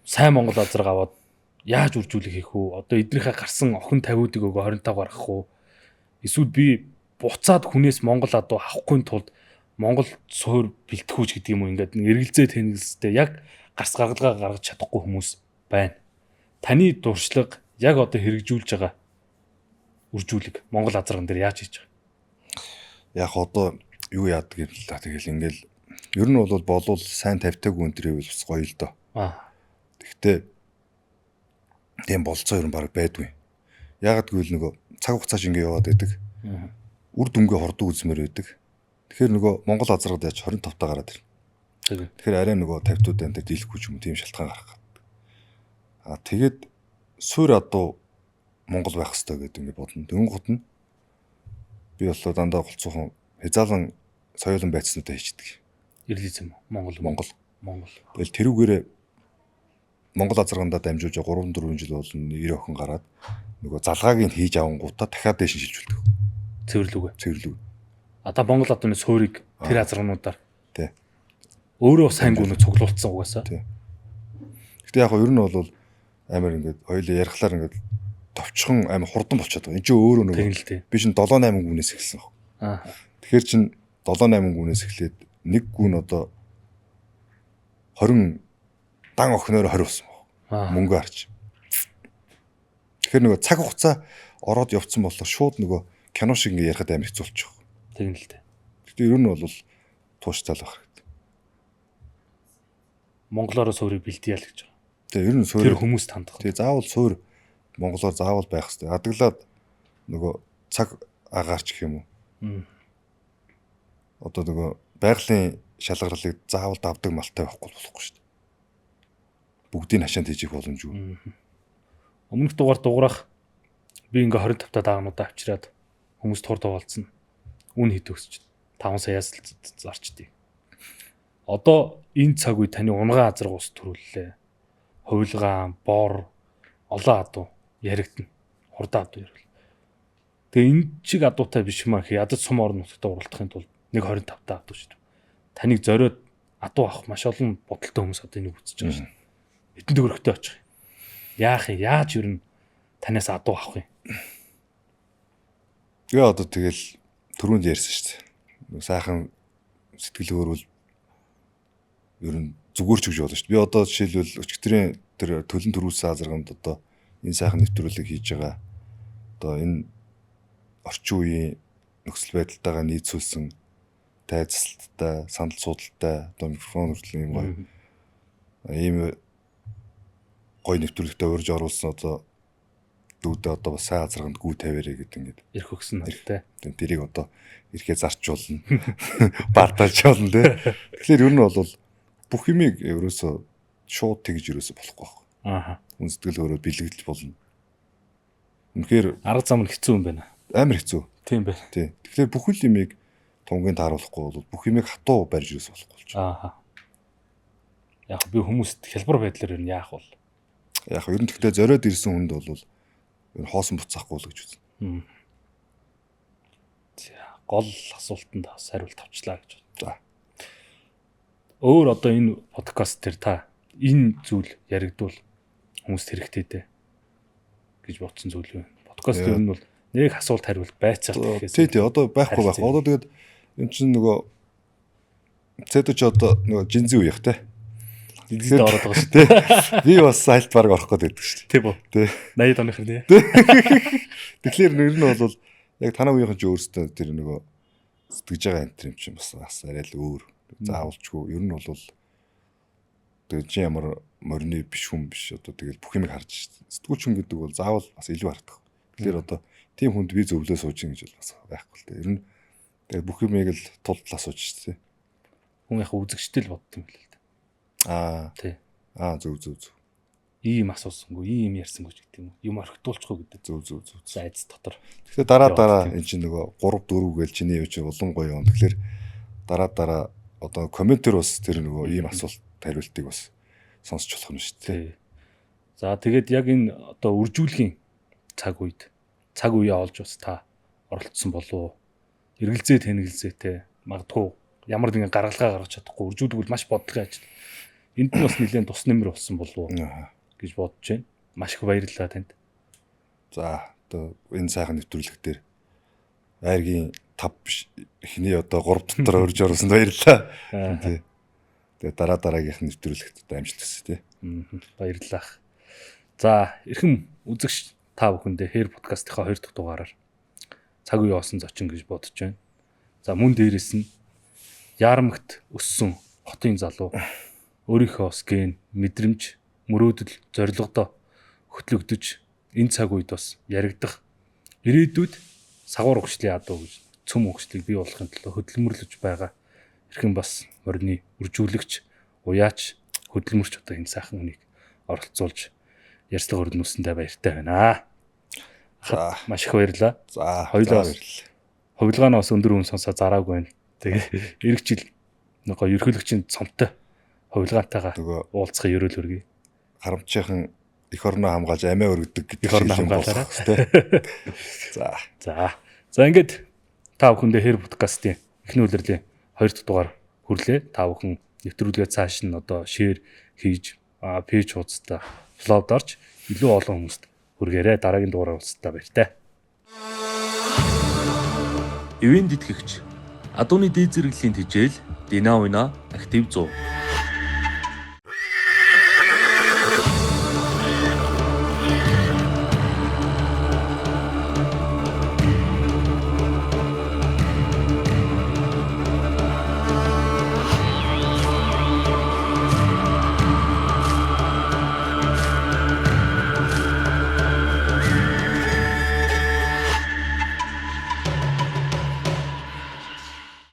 [SPEAKER 1] Сайн Монгол азраг аваад яаж үржүүлэг хийх вэ? Одоо эднийхээ гарсан охин тавиудыг өгөө 25 гаргах уу? Эсвэл би буцаад хүнээс Монгол адуу авахгүй тулд Монгол суур бэлтгэхүүч гэдэг юм уу? Ингээд эргэлзээ тэнэлстэй яг гарц гаргалгаа гаргаж чадахгүй хүмүүс байна. Таны дуршлаг яг одоо хэрэгжүүлж байгаа үржүүлэг Монгол азарган дээр яаж хийж байгаа?
[SPEAKER 2] Яг одоо юу яадаг юм л та тэгэл ингээл ер нь бол болвол сайн тавьтайг өндрээ бол бас гоё л доо. Гэхдээ тийм болцоо ер нь баг байдгүй. Ягаад гэвэл нөгөө цаг хугацааш ингэ яваад байдаг. Үр дүнгээ хордог үзмээр байдаг. Тэгэхээр нөгөө Монгол азаргад яаж 25 та гараад ирнэ. Тэгэхээр арай нөгөө 50-ууд энэ дийлэхгүй ч юм уу тийм шалтгаан гарах гэдэг. Тэгээд суур адуу Монгол байх хэрэгтэй гэдэг ингэ бодно. Дөнгөт нь би болоо дандаа голцоохон хязаалан соёлын байцнуудаа хийдэг.
[SPEAKER 1] Ирлизм Монгол.
[SPEAKER 2] Тэгэл тэрүүгээрээ Монгол азаргандаа дамжуулж 3-4 жил болно 90 охин гараад нөгөө залгааг нь хийж авангуудаа дахиад дэш шилжүүлдэг. Цэвэрлүг.
[SPEAKER 1] Та Монгол адууны суурийг тэр азаргнуудаар
[SPEAKER 2] тий.
[SPEAKER 1] Өөрөө сайн гүнө цуглуулсан угаасаа.
[SPEAKER 2] Тий. Гэтэ яг ер нь бол амар ингээд хоёулаа ярихлаар ингээд товчхон амар хурдан болчиход байгаа. Энд чинь өөрөө нөгөө би чинь 7-8 гүнээс эхэлсэн баг. Тэгэхээр чинь 7-8 гүнээс эхлээд нэг гүн одоо 20 дан охиноор 20 болсон баг. Мөнгө харж. Тэгэхээр нөгөө цаг хугацаа ороод явцсан болохоор шууд нөгөө кино шиг ингээ ярихад амар хэцүү болчих.
[SPEAKER 1] Тэгнэ л дээ.
[SPEAKER 2] Гэтэ ер нь бол тууштай л байх хэрэгтэй.
[SPEAKER 1] Монголоор суурийг бэлтгийе л гэж байгаа.
[SPEAKER 2] Тэгээ ер нь суур
[SPEAKER 1] тэр хүмүүс тандах.
[SPEAKER 2] Тэгээ заавал суур монголоор заавал байх хэрэгтэй. Адаглаад нөгөө цаг агаарч гэх юм уу. Одоо нөгөө байгалийн шалгарлыг заавал давдаг малтай байхгүй болохгүй шүү дээ. Бүгдийг хашаанд хийчих боломжгүй.
[SPEAKER 1] Өмнөх дугаарах би ингээ 25 та даагнуудаа авчираад хүмүүс тур тоолцсон. Үн хэд өгсөж 5 саяас зарчдээ. Одоо энэ цаг үе таны унгаа азар ус төрүүллээ. хувилгаан, бор, олон адуу яригдана. Хурдан адуу ярил. Тэгээ энэ чиг адуутай биш маа хий ядаж сум орон нутагт уралдахын тулд 1.25 та адуу шүү дээ. Таныг зориод адуу авах маш олон бодолтой хүмүүс одоо энийг үзэж байгаа шүү. Эдэнд хөрөгтэй очих. Яах юм? Яаж юу н танаас адуу авах юм?
[SPEAKER 2] Тэгээ одоо тэгэл түрүүнд ярьсан шүү дээ. Сайхан сэтгэл хөөрвөл ер нь зүгээр ч гэж болно шүү дээ. Би одоо жишээлбэл өчигдрийн тэр төлөн төрүүлсэн азаргамд одоо энэ сайхан нэвтрүүлэг хийж байгаа. Одоо энэ орчин үеийн нөхцөл байдалтайгаа нийцүүлсэн тайзсалттай, сандал суудалтай одоо микрофон хүртэл юм гоё. Ийм гоё нэвтрүүлэгтээ урьж оруулсан одоо дүүдээ одоо бас сайн азарганд гүү тавиарэ гэдэг ингээд
[SPEAKER 1] ирэх өгсөн нартай.
[SPEAKER 2] Тэрийг одоо ирэхээ зарчуулна. Бартаалжуулна тий. Тэгэхээр ер нь бол бүх юмыг ерөөсөө шууд тэгж ерөөсөө болохгүй байхгүй.
[SPEAKER 1] Ааха.
[SPEAKER 2] Хүн сэтгэл өөрөө бэлгэлж болно. Үнэхээр
[SPEAKER 1] арга зам нь хэцүү юм байна.
[SPEAKER 2] Амар хэцүү.
[SPEAKER 1] Тийм байна.
[SPEAKER 2] Тий. Тэгэхээр бүхэл юмыг тунгийн тааруулахгүй бол бүх юмыг хатуу барьж ерөөсөө болохгүй ч.
[SPEAKER 1] Ааха. Яг би хүмүүст хялбар байдлаар юу яах бол.
[SPEAKER 2] Яг ер нь тэгтээ зориод ирсэн хүнд бол ер хоосон буцаахгүй л гэж үзнэ.
[SPEAKER 1] За гол асуултанд бас хариулт авчлаа гэж.
[SPEAKER 2] За.
[SPEAKER 1] Өөр одоо энэ подкаст дээр та энэ зүйл яригдвал хүмүүст хэрэгтэй дээ гэж бодсон зүйл байна. Подкаст ер нь бол нэг асуулт хариулт байцаах гэхээс.
[SPEAKER 2] Тий, одоо байхгүй байх. Одоо тэгээд эн чинь нөгөө цэдэж одоо нөгөө жинзүү явах те.
[SPEAKER 1] Жинзүүд ороод байгаа шүү дээ.
[SPEAKER 2] Би бас сайлт баг орох гээд байдаг шүү дээ.
[SPEAKER 1] Тийм үү.
[SPEAKER 2] Тий.
[SPEAKER 1] 80 оных нь тий.
[SPEAKER 2] Тэгэхээр нэр нь бол яг танаа үеийнхэн ч өөрсдөө тэр нөгөө сэтгэж байгаа энэ юм чинь бас арай л өөр. Заавалчгүй. Ер нь бол тэгээд чи ямар морины биш хүн биш одоо тэгэл бүх юмыг харж сэтгүүлч хүн гэдэг бол заавал бас илүү хардаг. Тэгэхээр одоо тийм хүнд би зөвлөө сууж ин гэж бол бас байхгүй л дээ. Ер нь тэгээд бүх юмыг л тулдлаа сууж шүү дээ.
[SPEAKER 1] Хүн яг үзэгчтэй л бодсон юм л л дээ. Тий.
[SPEAKER 2] Зөв.
[SPEAKER 1] Ийм асуусангүй, ийм ярьсангүй ч гэдэг юм. Юм орхитуулчихгүй гэдэг.
[SPEAKER 2] Зөв.
[SPEAKER 1] Айц дотор.
[SPEAKER 2] Тэгэхээр дараа энэ чинь нөгөө 3 4 гээл чиний юу чи улан гоё юм. Тэгэхээр дараа одоо комментэр бас тэр нөгөө ийм асуулт хариултыг бас сонсч болох юм шүү дээ.
[SPEAKER 1] За тэгээд яг энэ одоо үржүүлгийн цаг үеэ олж бас та оролцсон болов уу? Эргэлзээ тэнэгэлзээтэй магадгүй ямар нэгэн гаргалгаа гаргаж чадахгүй үржүүлэг бол маш бодлогын ажил. Энд нь бас нэлээд тус нэмэр болсон болов уу гэж бодож байна. Маш их баярлалаа танд.
[SPEAKER 2] За одоо энэ сайхан нэвтрүүлэг дээр айргийн 5 биш эхний одоо 3 дотор орж оруулсанд баярлалаа. Тий. Тэгээ дараагийнх нь нэвтрүүлэгт одоо амжилт хүсье тий.
[SPEAKER 1] Баярлалаа. За эрхэм үзэгч та бүхэндээ Хэр подкастынхаа 2 дахь дугаараар цаг үеоосон зочин гэж бодож байна. За мөн дээрээс нь Яармагт өссөн хотын залуу өөрийнхөө скэн мэдрэмж мөрөөдөл зорилгодоо хөтлөгдөж энэ цаг үед бас яригдах ирээдүйд сагуур хөгжлийн адуу гэж цөм хөгжлийг бий болгохын тулд хөдөлмөрлөж байгаа хэрхэн бас морины үржүүлэгч уяач хөдөлмөрч одоо энэ сайхан үнийг оролцуулж ярьцлага өрнүүлсэндээ баяртай байна. Маш их баярлалаа.
[SPEAKER 2] За
[SPEAKER 1] хоёулаа баярлалаа. Хувилгаанаас өндөр хүн сонсоо зараагүй байна. Тэгээ эх жил нөгөө ерхийлэгчийн цомтой хувилгаантайгаа уулзах ерөөл өргөе.
[SPEAKER 2] Харамчаахан эх орноо хамгаалж амиа өргөдөг гэдэг
[SPEAKER 1] эх орноо хамгаалаарай. За ингээд та бүхэндээ Хэр подкастын эхний үлрэлийн 2 дахь дугаар хүрлээ. Та бүхэн нэвтрүүлгээ цааш нь одоо шеэр хийж пэйж хуудастай фолловд орж илүү олон хүмүүст хүргээрэй. Дараагийн дугаараар уулзтаа баяртай. Ивэн тэтгэгч Адууны дээд зэрэглэлийн тэжээл Динавина актив 100